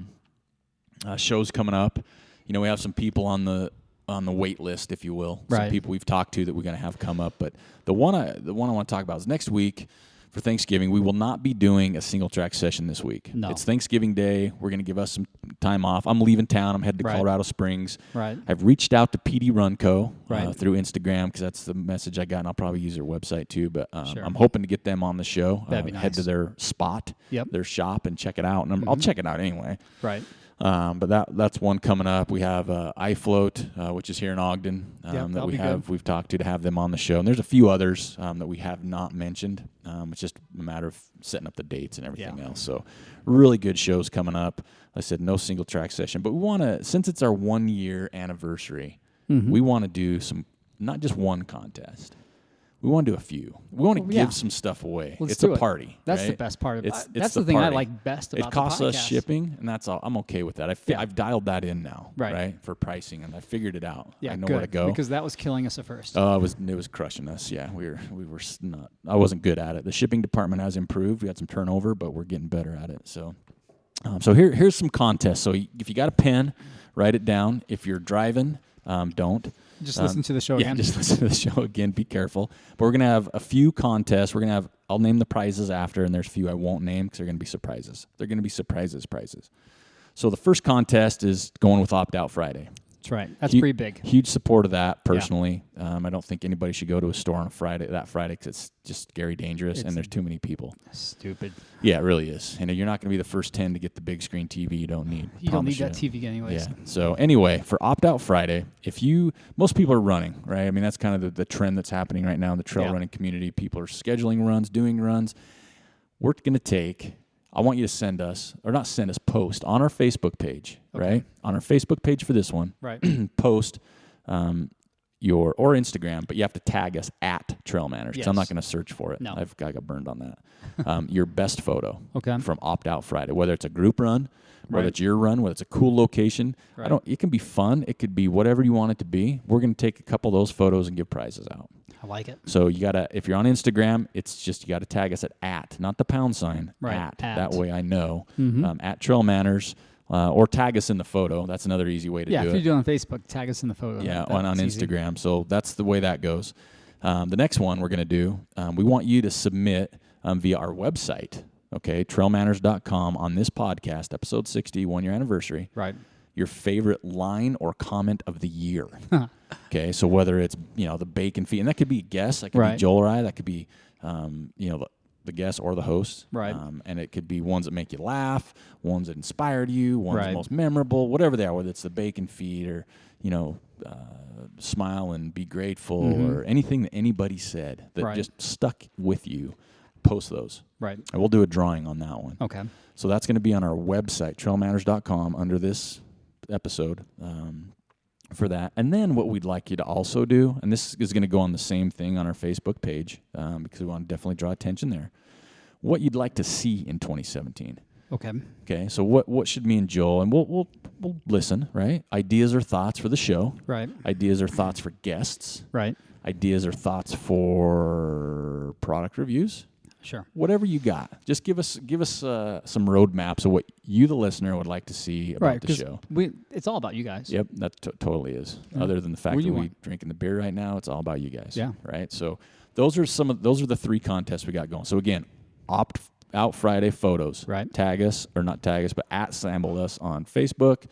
shows coming up. We have some people on the wait list, if you will. Some people we've talked to that we're going to have come up. But the one I want to talk about is next week. For Thanksgiving, we will not be doing a single track session this week. No. It's Thanksgiving Day. We're going to give us some time off. I'm leaving town. I'm headed to Colorado Springs. Right. I've reached out to PD Run Co. Through Instagram because that's the message I got, and I'll probably use their website too. But I'm hoping to get them on the show. That'd be nice. Head to their spot, their shop, and check it out. And I'll check it out anyway. Right. But that's one coming up. We have iFloat, which is here in Ogden, that we've talked to have them on the show. And there's a few others that we have not mentioned. It's just a matter of setting up the dates and everything else. So really good shows coming up. Like I said, no single track session. But we want to, since it's our 1 year anniversary, we want to do not just one contest. We want to do a few. We want to give some stuff away. It's a party. That's the best part of it. That's the thing I like best about it. It costs the podcast. us shipping, and that's all. I'm okay with that. I've dialed that in now, right, for pricing, and I figured it out. Yeah, I know where to go. Because that was killing us at first. Oh, it was crushing us. Yeah, we were not. I wasn't good at it. The shipping department has improved. We had some turnover, but we're getting better at it. So here's some contests. So if you got a pen, write it down. If you're driving, don't. Just listen to the show again. Just listen to the show again. Be careful. But we're going to have a few contests. I'll name the prizes after, and there's a few I won't name because they're going to be surprises. They're going to be prizes. So the first contest is going with Opt Out Friday. That's right. That's pretty big. Huge support of that, personally. Yeah. I don't think anybody should go to a store on that Friday because it's just scary dangerous, and there's too many people. Stupid. Yeah, it really is. And you're not going to be the first 10 to get the big screen TV you don't need. You don't need that TV anyways. Yeah. So anyway, for Opt Out Friday, most people are running, right? I mean, that's kind of the trend that's happening right now in the trail running community. People are scheduling runs, doing runs. We're going to I want you to post on our Facebook page, right? On our Facebook page for this one, right? Post or Instagram, but you have to tag us at TrailManners because I'm not going to search for it. No. I got burned on that. Your best photo from Opt Out Friday, whether it's a group run, whether it's your run, whether it's a cool location. Right. It can be fun. It could be whatever you want it to be. We're going to take a couple of those photos and give prizes out. I like it. So if you're on Instagram, it's just, you got to tag us at, not the pound sign, at. That way I know, at TrailManners, or tag us in the photo. That's another easy way to do it. Yeah, if you're doing on Facebook, tag us in the photo. Yeah, on Instagram. So that's the way that goes. The next one we're going to do, we want you to submit via our website, trailmanners.com, on this podcast, episode 60, 1 year anniversary. Right. Your favorite line or comment of the year. Okay, so whether it's the bacon feed, and that could be a guest, that could be Joel or I, that could be the guest or the host. Right. And it could be ones that make you laugh, ones that inspired you, ones Right. most memorable, whatever they are, whether it's the bacon feed or, smile and be grateful or anything that anybody said that Right. just stuck with you. Post those. Right. And we'll do a drawing on that one. Okay. So that's going to be on our website, trailmanners.com, under this episode for that. And then what we'd like you to also do, and this is going to go on the same thing on our Facebook page because we want to definitely draw attention there, what you'd like to see in 2017. Okay. Okay, so what should me and Joel, and we'll listen, right? Ideas or thoughts for the show. Right. Ideas or thoughts for guests. Right. Ideas or thoughts for product reviews. Sure. Whatever you got, just give us some roadmaps of what you, the listener, would like to see about the show. It's all about you guys. Yep, that totally is. Yeah. Other than the fact that we drinking the beer right now, it's all about you guys. Yeah. Right. So those are the 3 contests we got going. So again, opt out Friday photos. Right. Tag us, or not tag us, but @samble us on Facebook,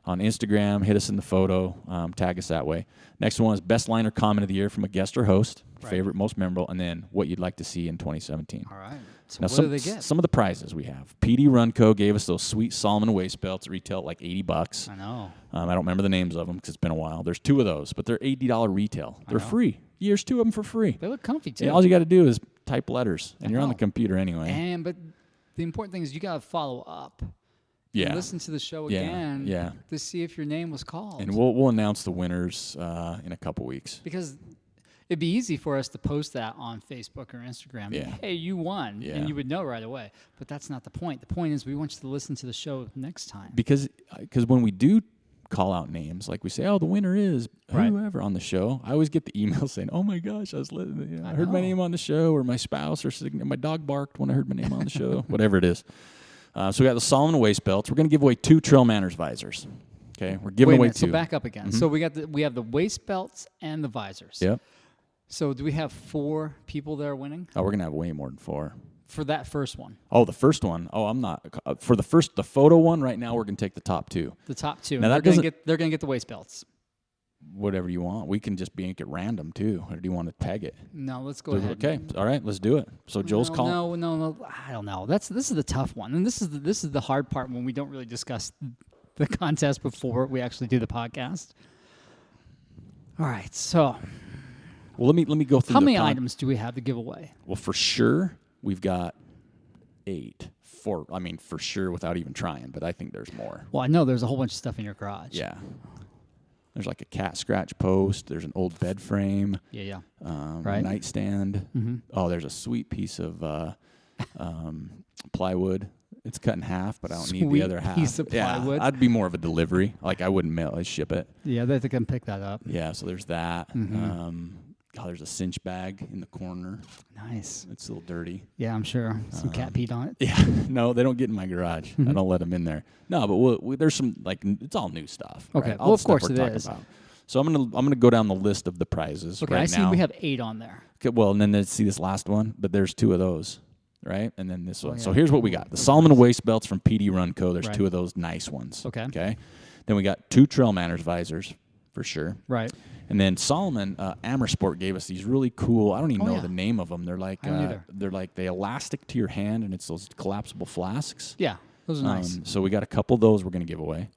on Instagram. Hit us in the photo. Tag us that way. Next one is best line or comment of the year from a guest or host. Right. Favorite, most memorable, and then what you'd like to see in 2017. All right. So now, what do they get? Some of the prizes we have. PD Run Co. gave us those sweet Solomon waist belts, retail at like $80. I know. I don't remember the names of them because it's been a while. There's 2 of those, but they're $80 retail. They're free. Here's 2 of them for free. They look comfy too. Yeah, all you got to do is type letters, and you're on the computer anyway. But the important thing is you got to follow up. Yeah. And listen to the show again. Yeah. To see if your name was called. And we'll announce the winners in a couple weeks. Because it'd be easy for us to post that on Facebook or Instagram. Yeah. Hey, you won. Yeah. And you would know right away. But that's not the point. The point is we want you to listen to the show next time. Because when we do call out names, like we say, oh, the winner is whoever on the show, I always get the email saying, oh my gosh, I heard my name on the show, or my spouse or my dog barked when I heard my name on the show, whatever it is. So we got the Solomon waist belts. We're going to give away 2 TrailManners visors. Okay, we're giving away 2. So back up again. So we have the waist belts and the visors. Yep. So do we have 4 people that are winning? Oh, we're going to have way more than 4. For that first one. Oh, the first one. Oh, I'm not. For the photo one, right now we're going to take the top 2. The top 2. Now they're going to get the waist belts. Whatever you want. We can just make it random too. Or do you want to tag it? No, let's go ahead. Okay. All right, let's do it. So Joel's calling. No. I don't know. This is the tough one. And this is the hard part when we don't really discuss the contest before we actually do the podcast. All right. So, well, let me go through how many items do we have to give away? Well, for sure, we've got 8. For sure without even trying, but I think there's more. Well, I know there's a whole bunch of stuff in your garage. Yeah. There's like a cat scratch post. There's an old bed frame. Yeah. Right. Nightstand. Mm-hmm. Oh, there's a sweet piece of plywood. It's cut in half, but I don't need the other half. Piece of plywood. Yeah, I'd be more of a delivery. Like I wouldn't mail. I'd ship it. Yeah, they can pick that up. Yeah, so there's that. Mm-hmm. There's a cinch bag in the corner. Nice. It's a little dirty. Yeah, I'm sure. Some cat peed on it. Yeah. No, they don't get in my garage. I don't let them in there. No, but there's some, it's all new stuff. Okay. Right? Well, of course it is. So I'm gonna go down the list of the prizes right now. I see we have 8 on there. Okay, well, and then let's see this last one, but there's 2 of those, right? And then this one. Yeah. So here's what we got. The Solomon waist belts from PD Run Co. There's 2 of those nice ones. Okay. Then we got 2 TrailManners visors for sure. Right. And then Solomon Amersport gave us these really cool. I don't even know the name of them. They're like they elastic to your hand, and it's those collapsible flasks. Yeah, those are nice. So we got a couple of those we're going to give away.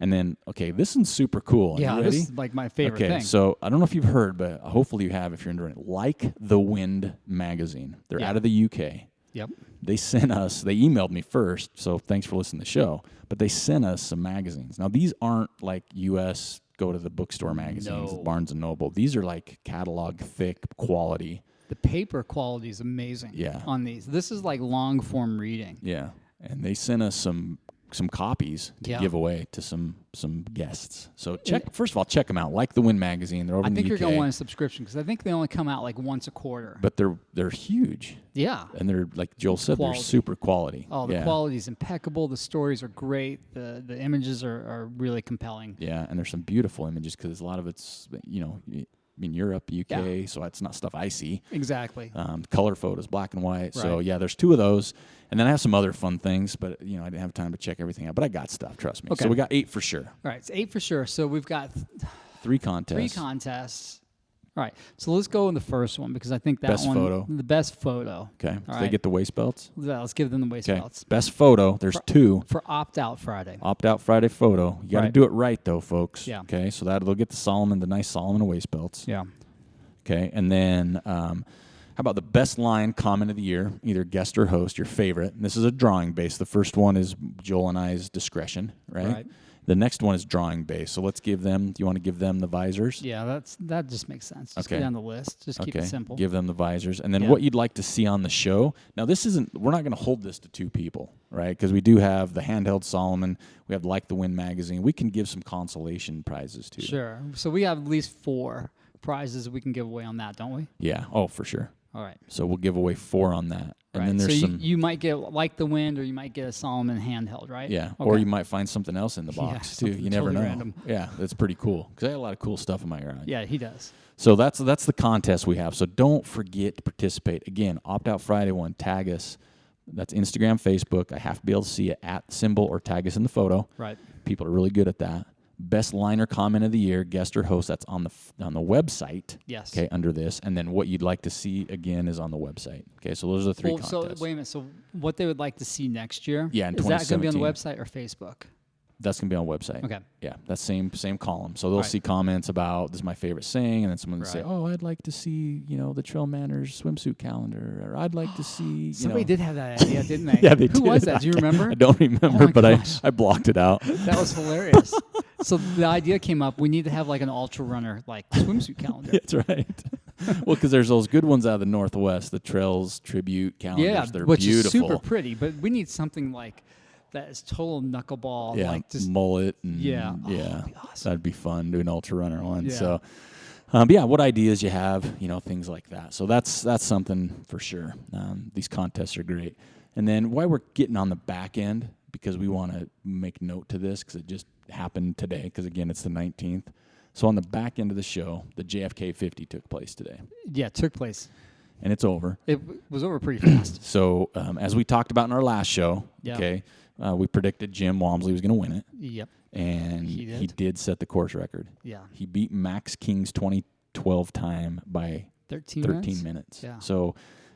And then, this is super cool. Yeah, this is like my favorite thing. Okay, so I don't know if you've heard, but hopefully you have if you're into it. Like the Wind magazine. They're out of the UK. Yep. They emailed me first, so thanks for listening to the show. But they sent us some magazines. Now, these aren't like U.S. go to the bookstore magazines, Barnes & Noble. These are like catalog, thick, quality. The paper quality is amazing on these. This is like long form reading. Yeah, and they sent us some copies to give away to some guests. So first of all, check them out. Like the Wind magazine. They're over in the UK. I think you're going to want a subscription because I think they only come out like once a quarter. But they're huge. Yeah. And they're, like Joel said, they're super quality. Oh, the quality is impeccable. The stories are great. The images are really compelling. Yeah, and there's some beautiful images because a lot of it's, in Europe, UK, so it's not stuff I see. Exactly. Color photos, black and white. Right. So, there's 2 of those. And then I have some other fun things, but, I didn't have time to check everything out. But I got stuff, trust me. Okay. So we got 8 for sure. All right, it's 8 for sure. So we've got 3 contests. 3 contests. All right. So let's go in the first one because I think that Best one. photo. The best photo. Okay. So All they right. get the waist belts? Yeah, let's give them the waist Okay. belts. Best photo. There's two. For Opt-Out Friday. Opt-out Friday photo. You got to Right. do it right, though, folks. Yeah. Okay. So that they'll get the nice Solomon waist belts. Yeah. Okay. And then how about the best line comment of the year, either guest or host, your favorite? And this is a drawing base. The first one is Joel and I's discretion, right? The next one is drawing base. So let's give them, do you want to give them the visors? Yeah, that just makes sense. Just Okay. go down the list. Just keep it simple. Give them the visors. And then Yeah. what you'd like to see on the show. Now, we're not going to hold this to two people, right? Because we do have the handheld Solomon. We have Like the Wind magazine. We can give some consolation prizes too. Sure. So we have at least 4 prizes we can give away on that, don't we? Yeah. Oh, for sure. All right. So we'll give away 4 on that. And Right. then there's so some. you might get Like the Wind or you might get a Solomon handheld, right? Yeah, Okay. or you might find something else in the box too. something You never totally know. random. Yeah, that's pretty cool because I got a lot of cool stuff in my garage. Yeah, he does. So that's the contest we have. So don't forget to participate. Again, Opt Out Friday one. Tag us. That's Instagram, Facebook. I have to be able to see it at symbol or tag us in the photo. Right. People are really good at that. Best liner comment of the year, guest or host. That's on the website. Yes. Okay, under this, and then what you'd like to see again is on the website. Okay, so those are the 3 contests. So wait a minute. So what they would like to see next year? Yeah, in is that going to be on the 2017. website or Facebook? That's going to be on the website. Okay. Yeah, that's same column. So they'll Right. see comments about, this is my favorite saying, and then someone will say, Right. oh, I'd like to see, the TrailManners swimsuit calendar, or I'd like to see, Somebody did have that idea, didn't they? Yeah, they Who did. was that? Do you remember? I don't remember, my but gosh. I blocked it out. That was hilarious. So the idea came up. We need to have like an ultra runner like swimsuit calendar. That's right. Well, because there's those good ones out of the Northwest, the Trails Tribute calendars. Yeah, They're which beautiful. is super pretty. But we need something like that is total knuckleball. Yeah, like just mullet. And, Yeah. Oh, yeah. that'd be awesome. That'd be fun, do an ultra runner one. Yeah. So, but yeah, what ideas you have, things like that. So that's something for sure. These contests are great. And then why we're getting on the back end, because we want to make note to this because it just happened today, because again, it's the 19th. So on the back end of the show, the JFK 50 took place today. Yeah, it took place. And it's over. It was over pretty fast. So as we talked about in our last show, Yeah. okay, we predicted Jim Walmsley was going to win it. Yep. And He did. he did set the course record. Yeah. He beat Max King's 2012 time by 13 minutes. Yeah. So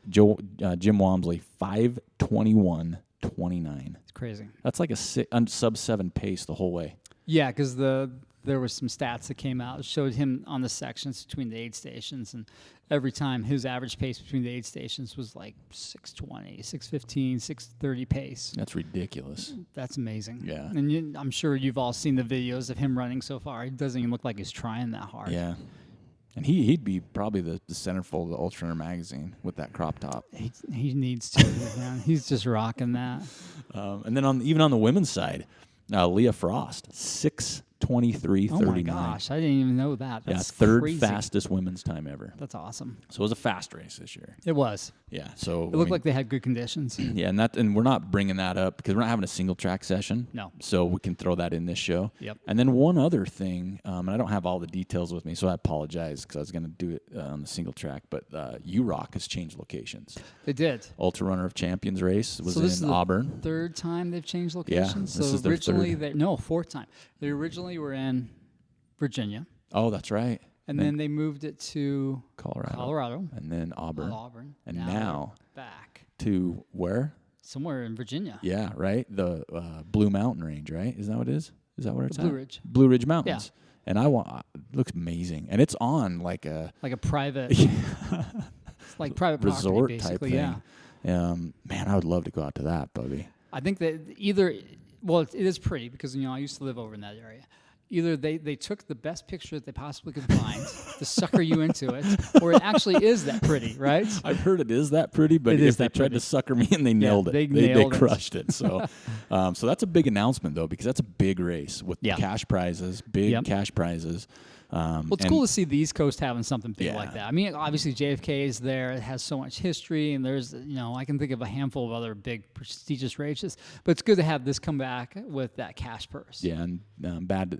Jim Walmsley, 5:21:29. It's crazy. That's like a sub-7 pace the whole way. Yeah, because there were some stats that came out that showed him on the sections between the aid stations, and every time his average pace between the aid stations was like 6:20, 6:15, 6:30 pace. That's ridiculous. That's amazing. Yeah. And I'm sure you've all seen the videos of him running so far. It doesn't even look like he's trying that hard. Yeah. And he'd be probably the centerfold of the Ultra Runner magazine with that crop top. He needs to, man. He's just rocking that. And then even on the women's side, Leah Frost, 6:23:39. Oh my gosh, I didn't even know that. That's third crazy. fastest women's time ever. That's awesome. So it was a fast race this year. It was. Yeah. So It looked like they had good conditions. Yeah, and we're not bringing that up because we're not having a single track session. No. So we can throw that in this show. Yep. And then one other thing, and I don't have all the details with me, so I apologize because I was going to do it on the single track, but UROC has changed locations. They did. Ultra Runner of Champions race was So this is in the Auburn. third time they've changed locations. this so is their originally, third. Fourth time. They originally were in Virginia, Oh, that's right. and then they moved it to Colorado. And then Auburn. Auburn, And now now back to where? somewhere in Virginia. Yeah, right. The Blue Mountain Range, right? Is that what it is? Is that where it's Blue at? Ridge. Blue Ridge Mountains. And it looks amazing, and it's on like a private, it's like private resort property, type basically. thing. Yeah. Man, I would love to go out to that, Bubby. I think that it is pretty because I used to live over in that area. Either they took the best picture that they possibly could find to sucker you into it, or it actually is that pretty, right? I've heard it is that pretty, but It if is they that tried pretty. to sucker me and they nailed it, they they nailed it. crushed it. So, so that's a big announcement though, because that's a big race with cash prizes, big cash prizes. Well, it's cool to see the East Coast having something big Yeah. like that. I mean, obviously JFK is there; it has so much history, and there's I can think of a handful of other big prestigious races. But it's good to have this come back with that cash purse. Yeah, and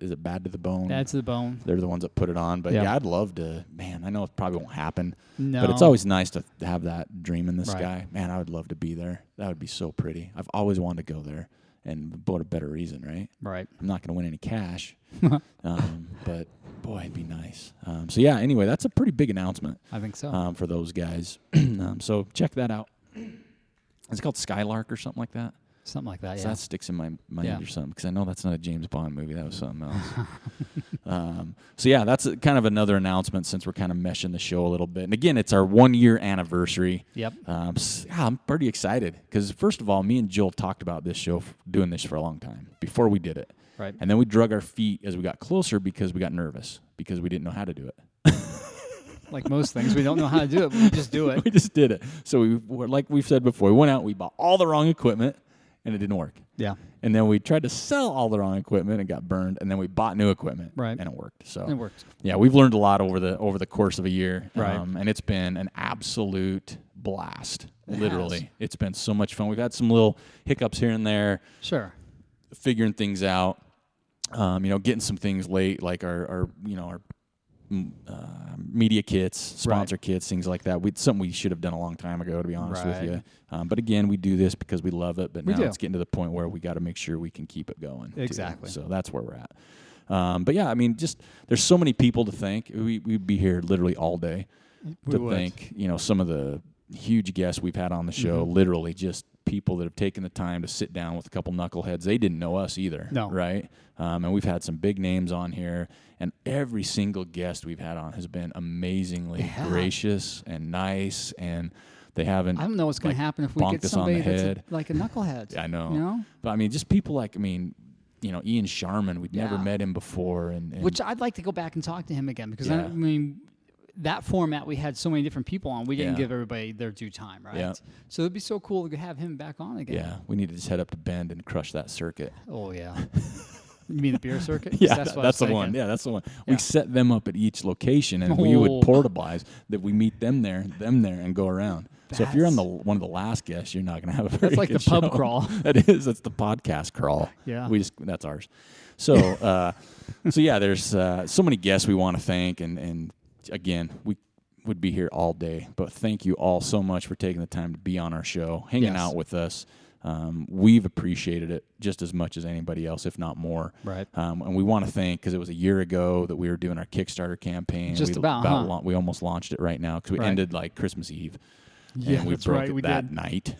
is it Bad to the Bone? Bad to the Bone. They're the ones that put it on. But Yeah. yeah, I'd love to. Man, I know it probably won't happen. No. But it's always nice to have that dream in the Right. sky. Man, I would love to be there. That would be so pretty. I've always wanted to go there. And what a better reason, right? Right. I'm not going to win any cash. But boy, it'd be nice. So yeah, anyway, that's a pretty big announcement. I think so. For those guys. So check that out. It's called Skylark or something like that. Something like that, So yeah. that sticks in my mind or something, because I know that's not a James Bond movie. That was something else. So yeah, that's kind of another announcement since we're kind of meshing the show a little bit. And again, it's our 1-year anniversary. Yep. I'm pretty excited because, first of all, me and Jill talked about this show, doing this for a long time before we did it. Right. And then we drug our feet as we got closer because we got nervous because we didn't know how to do it. Like most things, we don't know how to do it, but we just do it. We just did it. So like we've said before, we went out, we bought all the wrong equipment, and it didn't work. Yeah. And then we tried to sell all the wrong equipment and got burned, and then we bought new equipment, right, and it worked. So it worked. Yeah, we've learned a lot over the course of a year, right, and it's been an absolute blast. Literally, it's been so much fun. We've had some little hiccups here and there, sure, figuring things out. Getting some things late, like our media kits, sponsor kits, things like that. Something we should have done a long time ago, to be honest with you. But again, we do this because we love it. But now it's getting to the point where we got to make sure we can keep it going. Exactly. Too. So that's where we're at. But yeah, I mean, just there's so many people to thank. We'd be here literally all day to thank. Some of the huge guests we've had on the show. Mm-hmm. Literally, just people that have taken the time to sit down with a couple knuckleheads. They didn't know us either. No. Right? And we've had some big names on here, and every single guest we've had on has been amazingly gracious and nice, and they haven't. I don't know what's going to happen if we get somebody that's like a knucklehead. I know. But I mean, just people like, Ian Sharman. We'd never met him before, and which I'd like to go back and talk to him again, because that format, we had so many different people on. We didn't give everybody their due time, right? Yeah. So it'd be so cool to have him back on again. Yeah, we need to just head up to Bend and crush that circuit. Oh, yeah. You mean the beer circuit? Yeah, that's the one. Yeah, that's the one. Yeah. We set them up at each location, and we would portabilize that we meet them there, and go around. So if you're on one of the last guests, you're not going to have a very That's like good the pub show. crawl. That is. That's the podcast crawl. Yeah. That's ours. So, there's so many guests we want to thank, and again, we would be here all day. But thank you all so much for taking the time to be on our show, hanging out with us. We've appreciated it just as much as anybody else, if not more. Right. And we want to thank, because it was a year ago that we were doing our Kickstarter campaign. We almost launched it right now, because we ended like Christmas Eve. Yeah, and we broke it that night.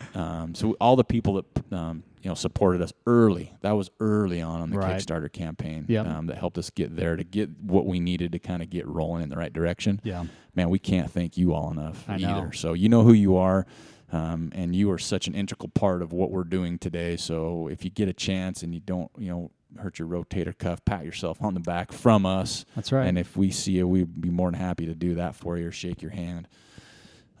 So all the people that supported us early, that was early on the Kickstarter campaign, that helped us get there, to get what we needed to kind of get rolling in the right direction. Yeah. Man, we can't thank you all enough either. Know. So you know who you are. And you are such an integral part of what we're doing today. So if you get a chance and you don't, hurt your rotator cuff, pat yourself on the back from us. That's right. And if we see you, we'd be more than happy to do that for you, or shake your hand.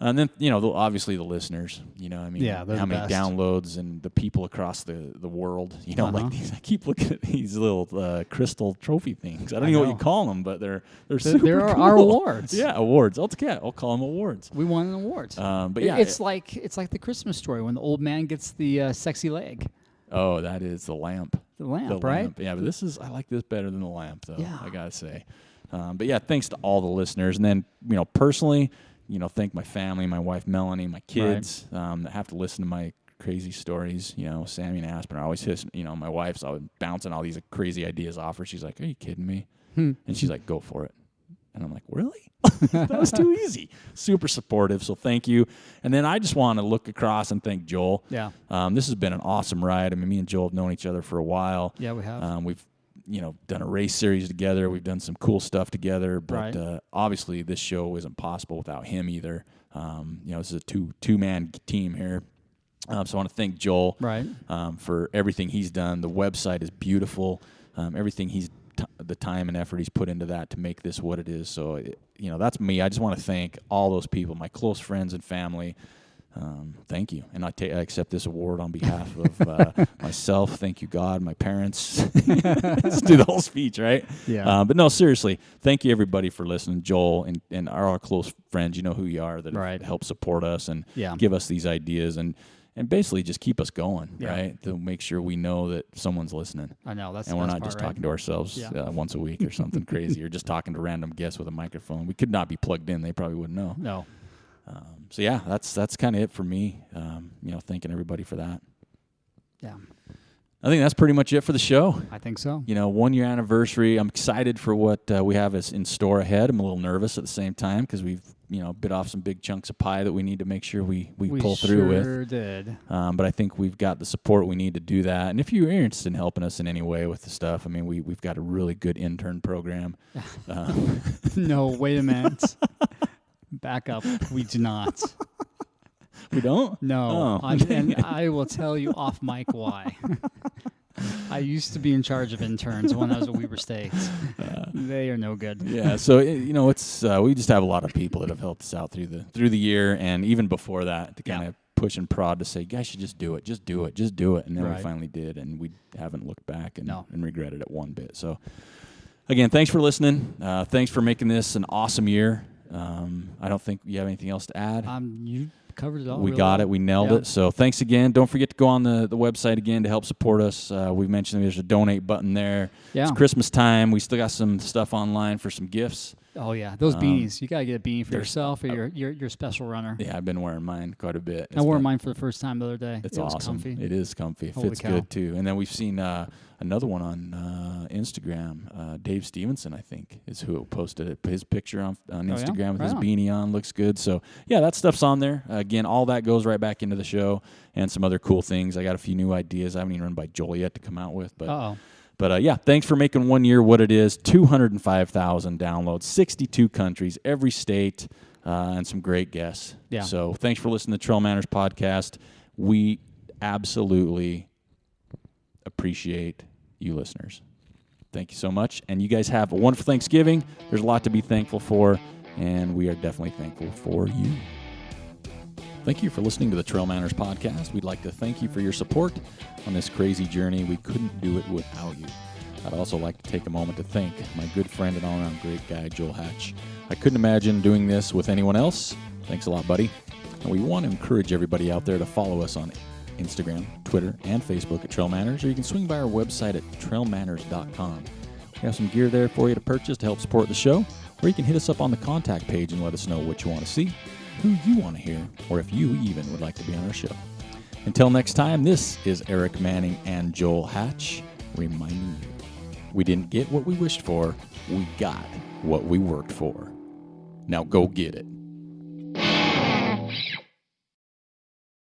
And then, obviously the listeners, how many downloads, and the people across the world, like these, I keep looking at these little crystal trophy things. I don't know what you call them, but they're super There are cool. our awards. Yeah, awards. I'll call them awards. We won an award. But yeah, it's like the Christmas story when the old man gets the sexy leg. Oh, that is the lamp. The lamp, right? Lamp. Yeah, but I like this better than the lamp, though. Yeah. I gotta say. But yeah, thanks to all the listeners, and then personally, thank my family, my wife Melanie, my kids that have to listen to my crazy stories. Sammy and Aspen are always my wife's always bouncing all these crazy ideas off her. She's like, "Are you kidding me?" And she's like, "Go for it." And I'm like, "Really? That was too easy." Super supportive, so thank you. And then I just want to look across and thank Joel. Yeah. This has been an awesome ride. I mean, me and Joel have known each other for a while. Yeah, we have. We've done a race series together. We've done some cool stuff together, but obviously this show isn't possible without him either. This is a two-man team here. So I want to thank Joel for everything he's done. The website is beautiful. Everything the time and effort he's put into that to make this what it is. So, that's me. I just want to thank all those people, my close friends and family. Thank you. And I accept this award on behalf of myself. Thank you, God, my parents. Let's do the whole speech, right? Yeah. But no, seriously, thank you, everybody, for listening. Joel and our close friends, you know who you are, that have helped support us and give us these ideas and basically just keep us going, right? To make sure we know that someone's listeing. I know. That's and we're not just talking to ourselves once a week or something crazy, or just talking to random guests with a microphone. We could not be plugged in. They probably wouldn't know. No. So yeah, that's kind of it for me. Thanking everybody for that. Yeah. I think that's pretty much it for the show. I think so. 1 year anniversary. I'm excited for what we have in store ahead. I'm a little nervous at the same time because we've bit off some big chunks of pie that we need to make sure we pull through with. We sure did. But I think we've got the support we need to do that. And if you're interested in helping us in any way with the stuff, I mean, we've got a really good intern program. No, wait a minute. Back up. We do not. We don't? No. Oh. And I will tell you off mic why. I used to be in charge of interns when I was at Weber State. They are no good. Yeah, so it's we just have a lot of people that have helped us out through the year, and even before that, to kind of push and prod to say, guys should just do it, and then we finally did, and we haven't looked back and regretted it one bit. So again, thanks for listening. Thanks for making this an awesome year. I don't think you have anything else to add. You covered it all. We got it. We nailed it. So thanks again. Don't forget to go on the website again to help support us. We mentioned there's a donate button there. Yeah. It's Christmas time. We still got some stuff online for some gifts. Oh, yeah. Those beanies. You got to get a beanie for yourself or your special runner. Yeah, I've been wearing mine quite a bit. I wore mine for the first time the other day. It's awesome. Comfy. It is comfy. It fits good, too. And then we've seen another one on Instagram. Dave Stevenson, I think, is who posted it. His picture on Instagram with his beanie on. Looks good. So, yeah, that stuff's on there. Again, all that goes right back into the show and some other cool things. I got a few new ideas I haven't even run by Joel yet to come out with. But yeah, thanks for making 1 year what it is. 205,000 downloads, 62 countries, every state, and some great guests. Yeah. So thanks for listening to TrailManners podcast. We absolutely appreciate you listeners. Thank you so much. And you guys have a wonderful Thanksgiving. There's a lot to be thankful for, and we are definitely thankful for you. Thank you for listening to the TrailManners podcast. We'd like to thank you for your support on this crazy journey. We couldn't do it without you. I'd also like to take a moment to thank my good friend and all-around great guy, Joel Hatch. I couldn't imagine doing this with anyone else. Thanks a lot, buddy. And we want to encourage everybody out there to follow us on Instagram, Twitter, and Facebook at TrailManners, or you can swing by our website at trailmanners.com. We have some gear there for you to purchase to help support the show, or you can hit us up on the contact page and let us know what you want to see, who you want to hear, or if you even would like to be on our show. Until next time, this is Eric Manning and Joel Hatch reminding you, we didn't get what we wished for, we got what we worked for. Now go get it.